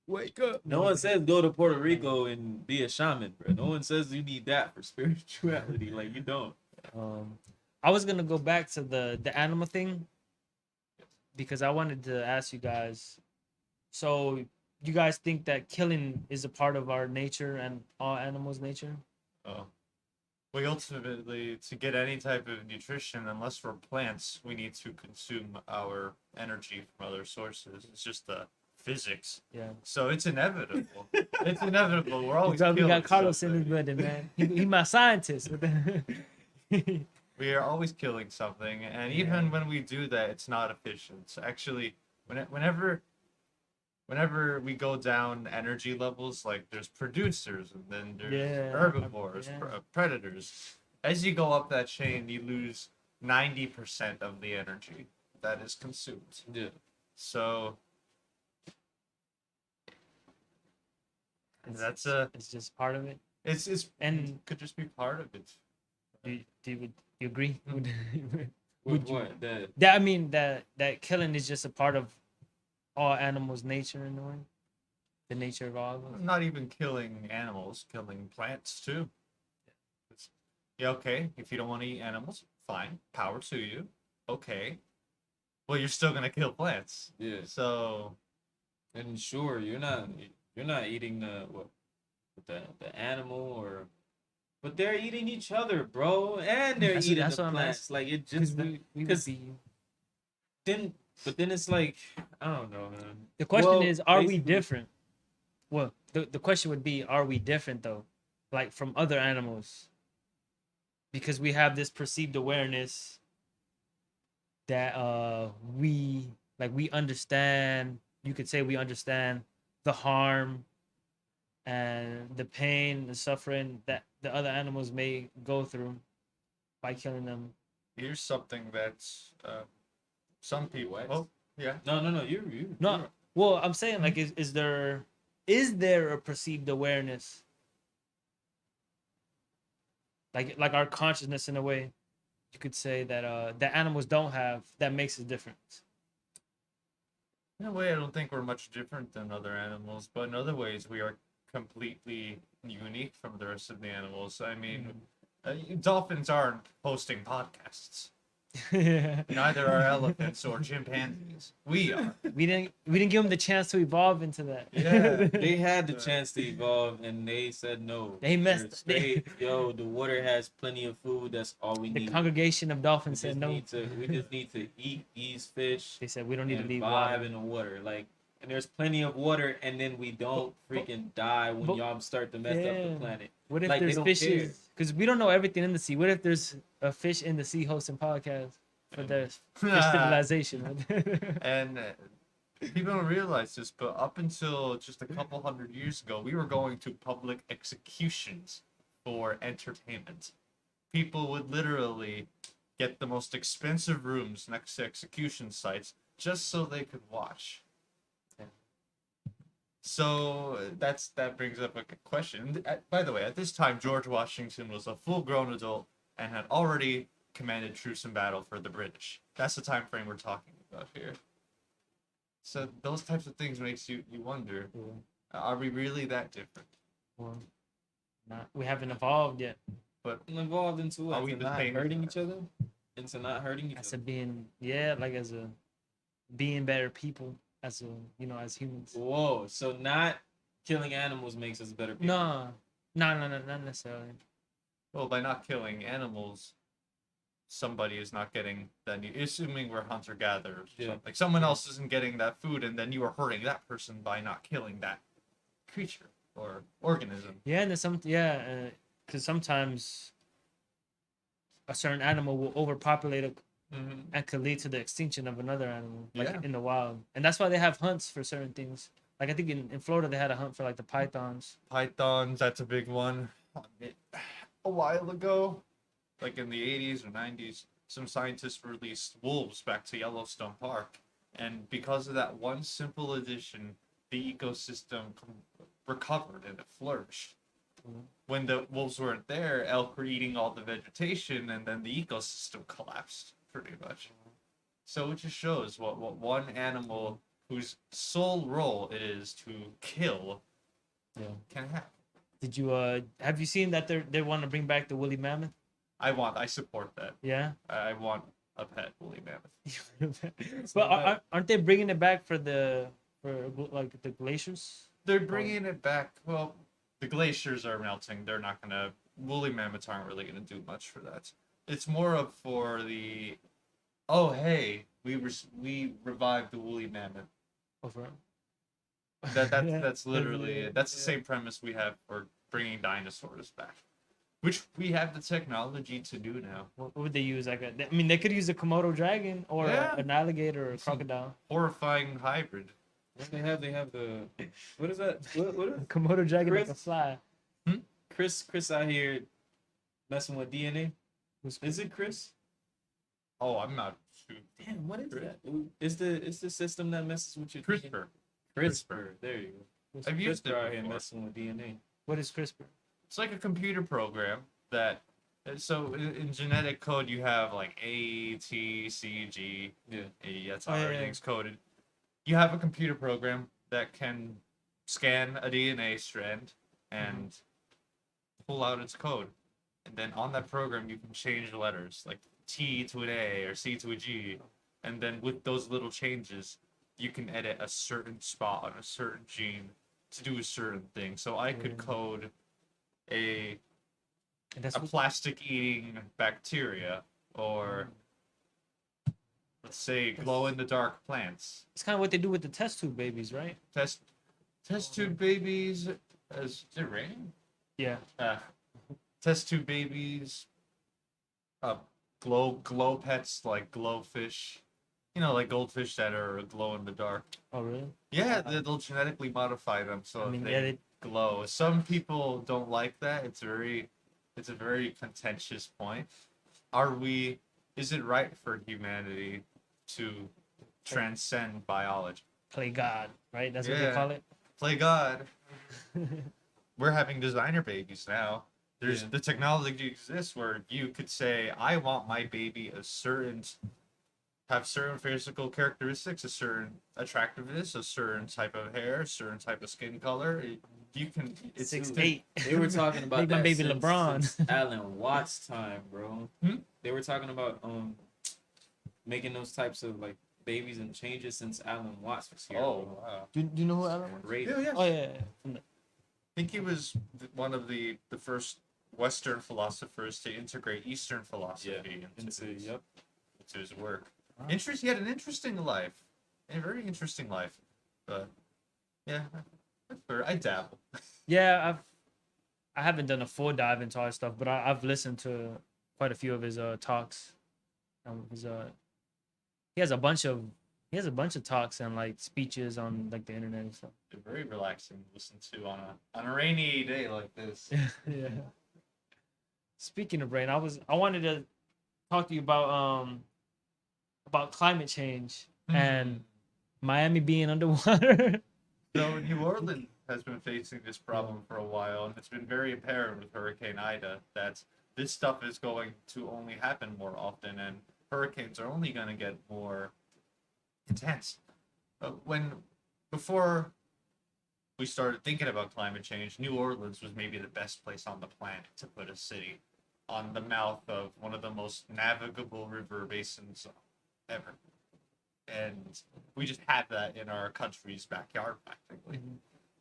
Wake up. No one says go to Puerto Rico and be a shaman, bro. No one says you need that for spirituality. Like, you don't. I was gonna go back to the animal thing because I wanted to ask you guys. So, you guys think that killing is a part of our nature and all animals' nature? Oh. We ultimately, to get any type of nutrition, unless we're plants, we need to consume our energy from other sources. It's just the physics. Yeah. So it's inevitable. It's inevitable. We're always We killing got Carlos in his something. building, man. He my scientist. We are always killing something, and even when we do that, it's not efficient. So actually, whenever we go down energy levels, like there's producers and then there's Yeah, herbivores, yeah. predators. As you go up that chain, you lose 90% of the energy that is consumed. Yeah. So It's just part of it. it's And could just be part of it. do you agree? With what? That That I mean that killing is just a part of all animals' nature in a way. The nature of all of us. Not even killing animals, killing plants too. Yeah, okay. If you don't want to eat animals, fine. Power to you. Okay. Well, you're still gonna kill plants. yeah. So And sure, you're not eating the animal, or, but they're eating each other, bro, and they're eating That's the what I'm plants. asking. Like, it Because just we would because be. then it's like, I don't know, man. The question Well, is, are we basically- different? Well, the question would be, are we different though, like from other animals? Because we have this perceived awareness that we understand. You could say we understand the harm and the pain, the suffering that the other animals may go through by killing them. here's something that's some people. What? Oh, yeah. No, you. No, well, I'm saying like, is there a perceived awareness, like our consciousness in a way, you could say that animals don't have, that makes a difference. In a way, I don't think we're much different than other animals, but in other ways, we are completely unique from the rest of the animals. I mean, dolphins aren't hosting podcasts. Neither are elephants or chimpanzees. We are. we didn't give them the chance to evolve into that. Yeah. They had the chance to evolve, and they said no. They messed- They're straight. Yo, the water has plenty of food. That's all we The need. congregation of We dolphins just said no. we just need to eat these fish They said we don't need to and leave vibe water. in the water. Like, and there's plenty of water, and then we don't freaking die when but- y'all start to mess up Yeah. the planet. What if Like, they there's don't fishes? Because we don't know everything in the sea. What if there's a fish in the sea hosting podcasts for their fish civilization? And people don't realize this, but up until just a couple hundred years ago, we were going to public executions for entertainment. People would literally get the most expensive rooms next to execution sites just so they could watch. So that brings up a question. By the way, at this time, George Washington was a full-grown adult and had already commanded troops in battle for the British. That's the time frame we're talking about here. So those types of things makes you wonder. Are we really that different? Well, not. We haven't evolved yet. But Involved into what? are we Into the not same? hurting each other? Into not hurting each As other. a being, yeah, like as a being better people, as a as humans. Whoa! So not killing animals makes us better people. No, no, not necessarily. Well, by not killing animals, somebody is not getting that. Assuming we're hunter gatherers, Yeah. like someone else isn't getting that food, and then you are hurting that person by not killing that creature or organism. Yeah, and there's some, yeah, because sometimes a certain animal will overpopulate Mm-hmm. and could lead to the extinction of another animal, like Yeah. in the wild. And that's why they have hunts for certain things. Like I think in Florida they had a hunt for like the pythons. Pythons, that's a big one. A while ago, like in the 80s or 90s, some scientists released wolves back to Yellowstone Park. And because of that one simple addition, the ecosystem recovered and it flourished. Mhm. When the wolves weren't there, elk were eating all the vegetation, and then the ecosystem collapsed pretty much. So it just shows what one animal whose sole role it is to kill Yeah. can have. Did you have you seen that they want to bring back the woolly mammoth? I support that. Yeah. I want a pet woolly mammoth. But aren't they bringing it back for like the glaciers? They're bringing it back. Well, the glaciers are melting. They're not gonna. Woolly mammoths aren't really gonna do much for that. It's more of for the. Oh hey, we revived the woolly mammoth. Over. That's literally it. That's the same premise we have for bringing dinosaurs back, which we have the technology to do now. What would they use? Like I mean, they could use a Komodo dragon or Yeah. an alligator or a crocodile. Horrifying hybrid. They have the what is that? What A is Komodo dragon like a Chris? fly. Chris out here messing with DNA? Is it Chris? Oh, I'm not too. Damn, what is Chris? that? It's the system that messes with your CRISPR. CRISPR. There you go. I've used it CRISPR out here before. messing with DNA. What is CRISPR? It's like a computer program that. So in genetic code, you have like A, T, C, G. Yeah. A, that's Oh, how yeah, everything's coded. You have a computer program that can scan a DNA strand and pull out its code. And then on that program, you can change letters like T to an A or C to a G. And then with those little changes, you can edit a certain spot on a certain gene to do a certain thing. So I could code a And that's a plastic eating bacteria or let's say glow in the dark plants. it's kind of what they do with the test tube babies, right? Test tube babies is it raining? Yeah. Test tube babies glow pets like glowfish. You know, like goldfish that are glow in the dark. Oh really? Yeah, they'll genetically modify them so I mean, they yeah, they glow. Some people don't like that. It's a very contentious point. Is it right for humanity to transcend biology? play God, right? That's what Yeah. they call it. Play God. We're having designer babies now. There's Yeah. the technology exists where you could say, I want my baby have certain physical characteristics, a certain attractiveness, a certain type of hair, a certain type of skin color. You can it's 6'8". They were talking about Make my that baby since, LeBron. since Alan Watts' time, bro. They were talking about making those types of like babies and changes since Alan Watts was here. Oh, bro. wow. Do you know who Alan was? Crazy. Yeah, yeah. Oh yeah. From the- I think he was one of the first Western philosophers to integrate Eastern philosophy into his work. Wow. He had an interesting life, a very interesting life, but yeah, I dabble. Yeah, I haven't done a full dive into all his stuff, but I've listened to quite a few of his talks. His he has a bunch of talks and like speeches on like the internet and stuff. They're very relaxing to listen to on a rainy day like this. Yeah. Speaking of rain, I wanted to talk to you about climate change and Miami being underwater. So New Orleans has been facing this problem for a while, and it's been very apparent with Hurricane Ida that this stuff is going to only happen more often, and hurricanes are only going to get more intense. Before we started thinking about climate change, New Orleans was maybe the best place on the planet to put a city on the mouth of one of the most navigable river basins ever. And we just had that in our country's backyard practically.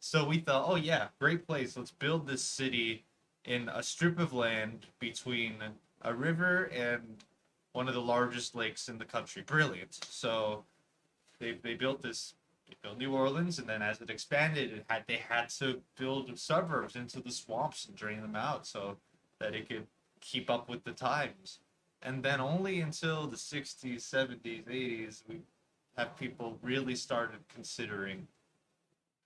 So we thought, oh yeah, great place. Let's build this city in a strip of land between a river and one of the largest lakes in the country. Brilliant. So they built this. They built New Orleans, and then as it expanded, they had to build suburbs into the swamps and drain them out so that it could keep up with the times. And then only until the 60s, 70s, 80s, we have people really started considering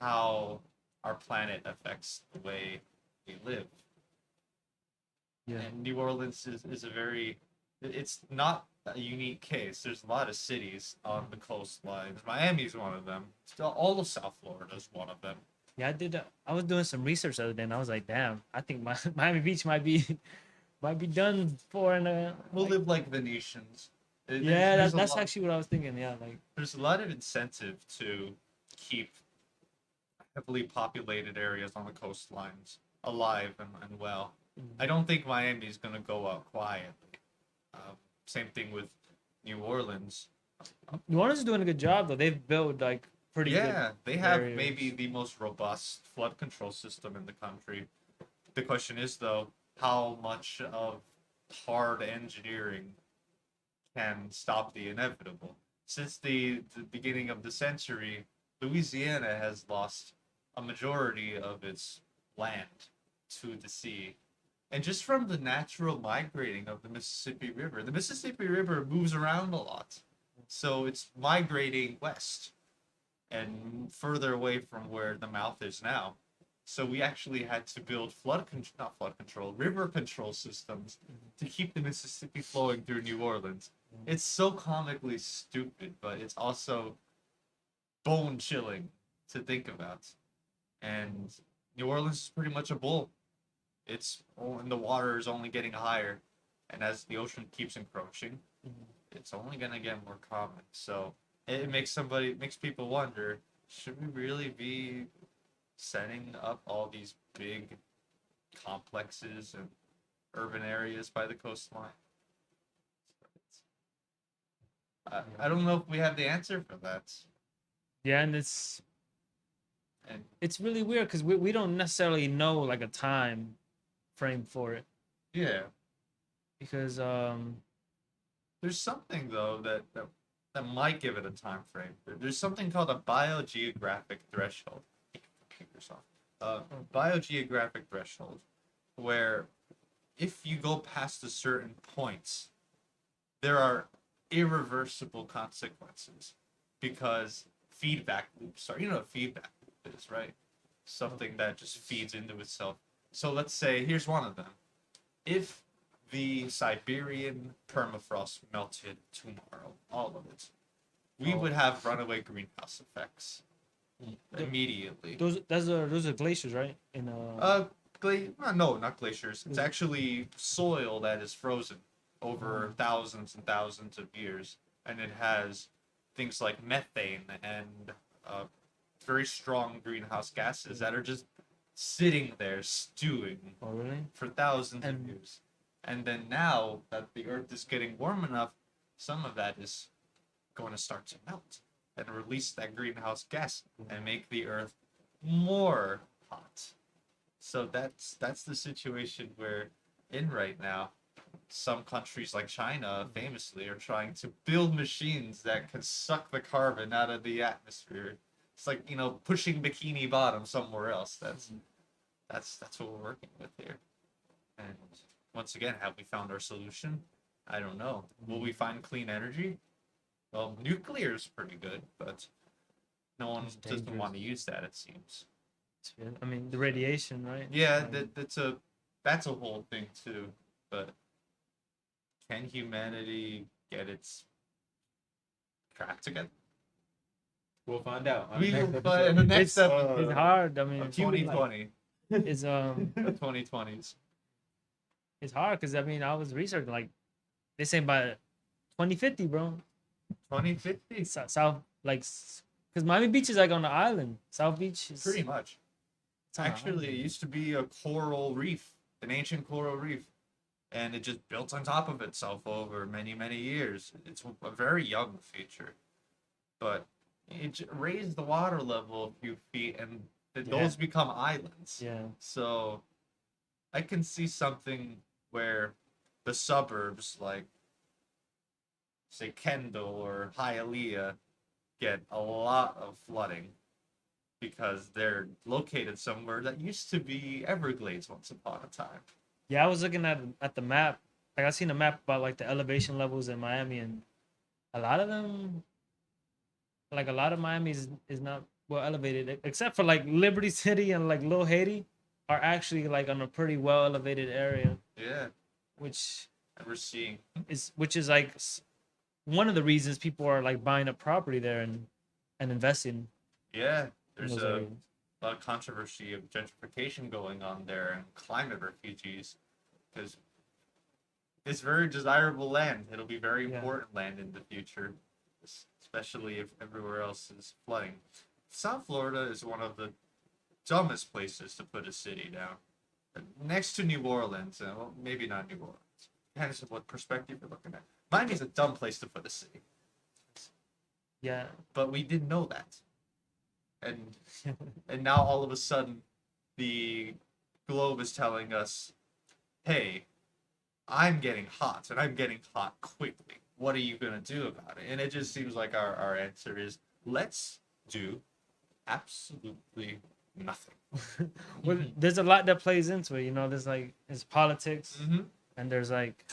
how our planet affects the way we live. Yeah. And New Orleans is a very, it's not a unique case. There's a lot of cities on the coastlines. Miami's one of them. Still, all of South Florida is one of them. Yeah, I did. I was doing some research the other day, and I was like, "Damn, I think my Miami Beach might be done for in a." We'll Like, live like Venetians. yeah, There's that's actually what I was thinking. Yeah, like there's a lot of incentive to keep heavily populated areas on the coastlines alive and well. I don't think Miami's going to go out quietly. Same thing with New Orleans. New Orleans is doing a good job though. They've built like pretty good. Yeah, they have areas. maybe the most robust flood control system in the country. The question is, though, how much of hard engineering can stop the inevitable? Since the beginning of the century, Louisiana has lost a majority of its land to the sea. And just from the natural migrating of the Mississippi River moves around a lot. So it's migrating west and further away from where the mouth is now. So we actually had to build river control systems to keep the Mississippi flowing through New Orleans. It's so comically stupid, but it's also bone chilling to think about. And New Orleans is pretty much a bowl. And the water is only getting higher, and as the ocean keeps encroaching, it's only gonna get more common. So it makes people wonder: should we really be setting up all these big complexes and urban areas by the coastline? I don't know if we have the answer for that. Yeah, and And it's really weird because we don't necessarily know like a time frame for it yeah, because there's something though that might give it a time frame. There's something called a biogeographic threshold. Computers off. Biogeographic threshold, where if you go past a certain point, there are irreversible consequences because feedback loops are. You know what feedback loop is, right? Something that just feeds into itself. So let's say here's one of them. If the Siberian permafrost melted tomorrow, all of it, we would have runaway greenhouse effects immediately. those are glaciers, right? No, not glaciers. It's actually soil that is frozen over thousands and thousands of years, and it has things like methane and very strong greenhouse gases that are just sitting there stewing for thousands of years. And then now that the Earth is getting warm enough, some of that is going to start to melt and release that greenhouse gas and make the Earth more hot. So that's the situation we're in right now. Some countries like China famously are trying to build machines that can suck the carbon out of the atmosphere. It's like, pushing Bikini Bottom somewhere else. That's what we're working with here. And once again, have we found our solution? I don't know. Will we find clean energy? Well, nuclear is pretty good, but no one doesn't want to use that, it seems. I mean, the radiation, right? Yeah, that's a whole thing too. But can humanity get its crap together? We'll find out. We will find in the next episode. It's hard. I mean, 2020. It's 2020s. It's hard because I mean I was researching like they say by 2050, bro. 2050. South like Because Miami Beach is like on the island. South Beach is Pretty much. it's on the Actually, it island. used to be a coral reef, an ancient coral reef, and it just built on top of itself over many, many years. It's a very young feature, but it raised the water level a few feet, and Yeah. those become islands. Yeah. So I can see something where the suburbs, like say Kendall or Hialeah, get a lot of flooding because they're located somewhere that used to be Everglades once upon a time. Yeah, I was looking at the map. Like I seen a map about like the elevation levels in Miami, and a lot of them, like a lot of Miami is not well elevated, except for like Liberty City and like Little Haiti, are actually like on a pretty well elevated area, Yeah, which and we're seeing. is like one of the reasons people are like buying a property there and investing Yeah, in there's those a areas. lot of controversy of gentrification going on there and climate refugees because it's very desirable land. It'll be very Yeah. important land in the future, especially if everywhere else is flooding. South Florida is one of the dumbest places to put a city down. Next to New Orleans, and well, maybe not New Orleans. Depends on what perspective you're looking at. Miami's a dumb place to put a city, Yeah. but we didn't know that. And now all of a sudden, the globe is telling us, "Hey, I'm getting hot, and I'm getting hot quickly. What are you gonna do about it?" And it just seems like our answer is, let's do absolutely nothing. Well, there's a lot that plays into it. You know, there's politics, Mm-hmm. and there's like,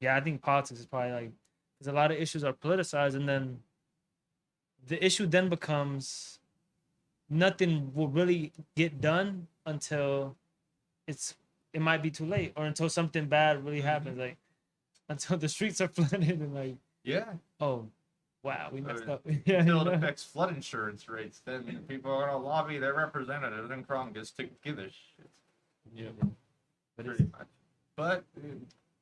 yeah, I think politics is probably like, there's a lot of issues are politicized, and then the issue then becomes nothing will really get done until it's it might be too late, or until something bad really happens, like until the streets are flooded and like, Yeah. oh, wow, we messed Or up. Yeah, until you it know? affects flood insurance rates, then people are gonna lobby their representatives in Congress to give a shit. Yeah. But Pretty much. But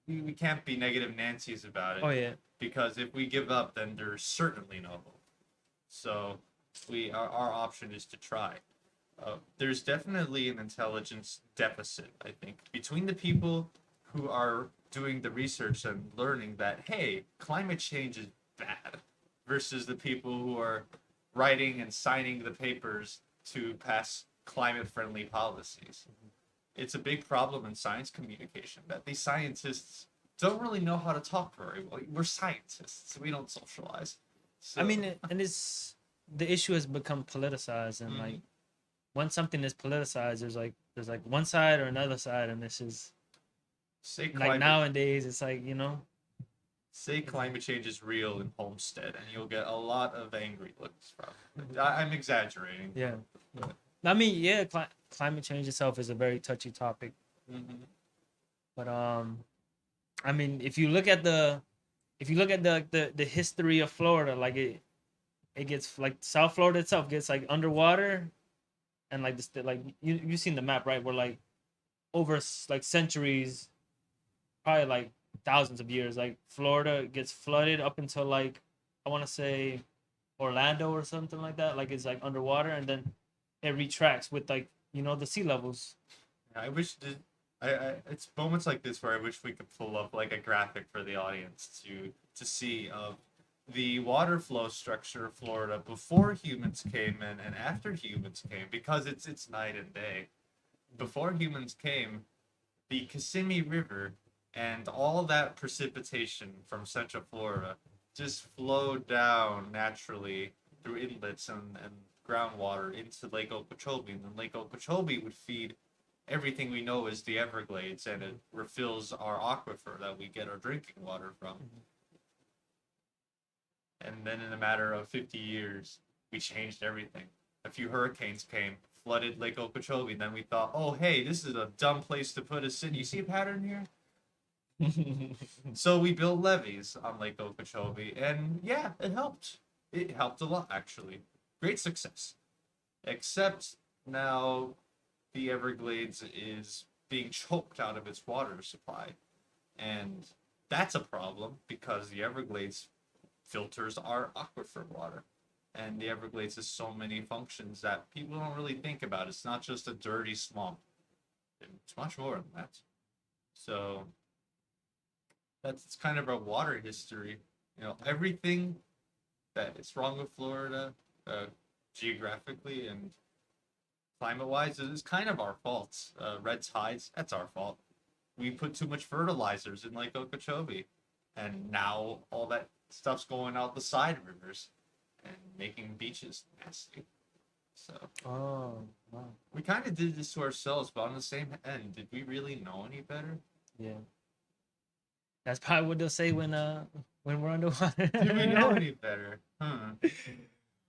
we can't be negative Nancy's about it. oh yeah, Because if we give up, then there's certainly no hope. So our option is to try. There's definitely an intelligence deficit, I think, between the people who are doing the research and learning that, hey, climate change is bad, versus the people who are writing and signing the papers to pass climate friendly policies. It's a big problem in science communication that these scientists don't really know how to talk very well. We're scientists, we don't socialize. So, I mean, and it's the issue has become politicized, and like once something is politicized, there's like one side or another side, and this is say like climate nowadays it's like say climate change is real in Homestead, and you'll get a lot of angry looks from. I'm exaggerating. yeah. I mean, yeah, climate change itself is a very touchy topic, Mm-hmm. but I mean, if you look at the history of Florida, like it gets like South Florida itself gets like underwater, and like this like you've seen the map, right, where like over like centuries, probably like thousands of years, like Florida gets flooded up until like I want to say Orlando or something like that, like it's like underwater, and then it retracts with like the sea levels. I wish it's moments like this where I wish we could pull up like a graphic for the audience to see of the water flow structure of Florida before humans came in and after humans came, because it's night and day. Before humans came, the Kissimmee River and all that precipitation from Central Florida just flowed down naturally through inlets and groundwater into Lake Okeechobee, and then Lake Okeechobee would feed everything we know as the Everglades, and it refills our aquifer that we get our drinking water from. And then in a matter of 50 years, we changed everything. A few hurricanes came, flooded Lake Okeechobee, and then we thought, oh, hey, this is a dumb place to put a city. You see a pattern here? So we built levees on Lake Okeechobee, and yeah, it helped. It helped a lot, actually. Great success. Except now the Everglades is being choked out of its water supply. And that's a problem because the Everglades filters our aquifer water. And the Everglades has so many functions that people don't really think about. It's not just a dirty swamp. It's much more than that. So that's kind of our water history. You know, everything that is wrong with Florida, geographically and climate-wise, is kind of our fault. Red tides, that's our fault. We put too much fertilizers in Lake Okeechobee, and now all that stuff's going out the side rivers and making beaches nasty. So Oh, wow. we kind of did this to ourselves, but on the same end, did we really know any better? Yeah. That's probably what they'll say when we're underwater. Did we know any better?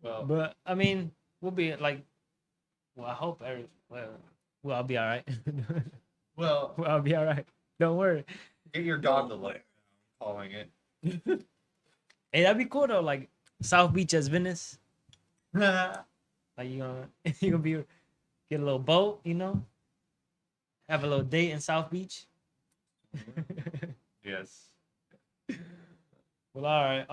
Well, But I mean, we'll be like, well, I hope well, I'll be all right. well, Well, I'll be all right. Don't worry. get your dog to look. Calling it. Hey, that'd be cool though. Like South Beach as Venice. Yes. Like you gonna be get a little boat, you know, have a little date in South Beach. Well, all right.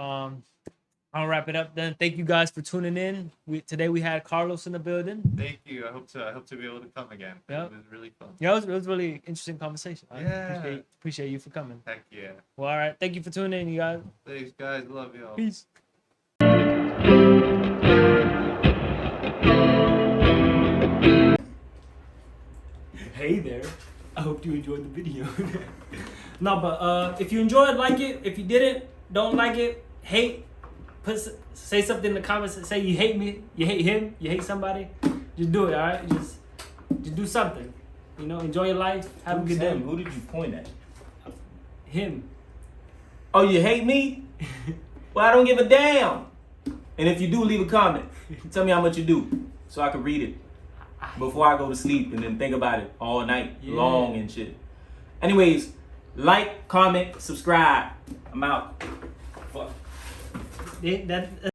I'll wrap it up then. Thank you guys for tuning in. Today we had Carlos in the building. Thank you. I hope to be able to come again. Yep. It was really fun. Yeah, it was really interesting conversation. I Yeah. appreciate you for coming. Heck yeah. Well, all right. Thank you for tuning in, you guys. Thanks, guys. Love y'all. Peace. Hey there. I hope you enjoyed the video. No, but if you enjoyed, like it. If you didn't, don't like it, hate, say something in the comments and say you hate me, you hate him, you hate somebody. Just do it, all right? Just do something. You know, enjoy your life. Have a good day. Who did you point at? Him. Oh, you hate me? Well, I don't give a damn. And if you do, leave a comment. Tell me how much you do so I can read it before I go to sleep and then think about it all night long and shit. Anyways, like, comment, subscribe. I'm out. Fuck. That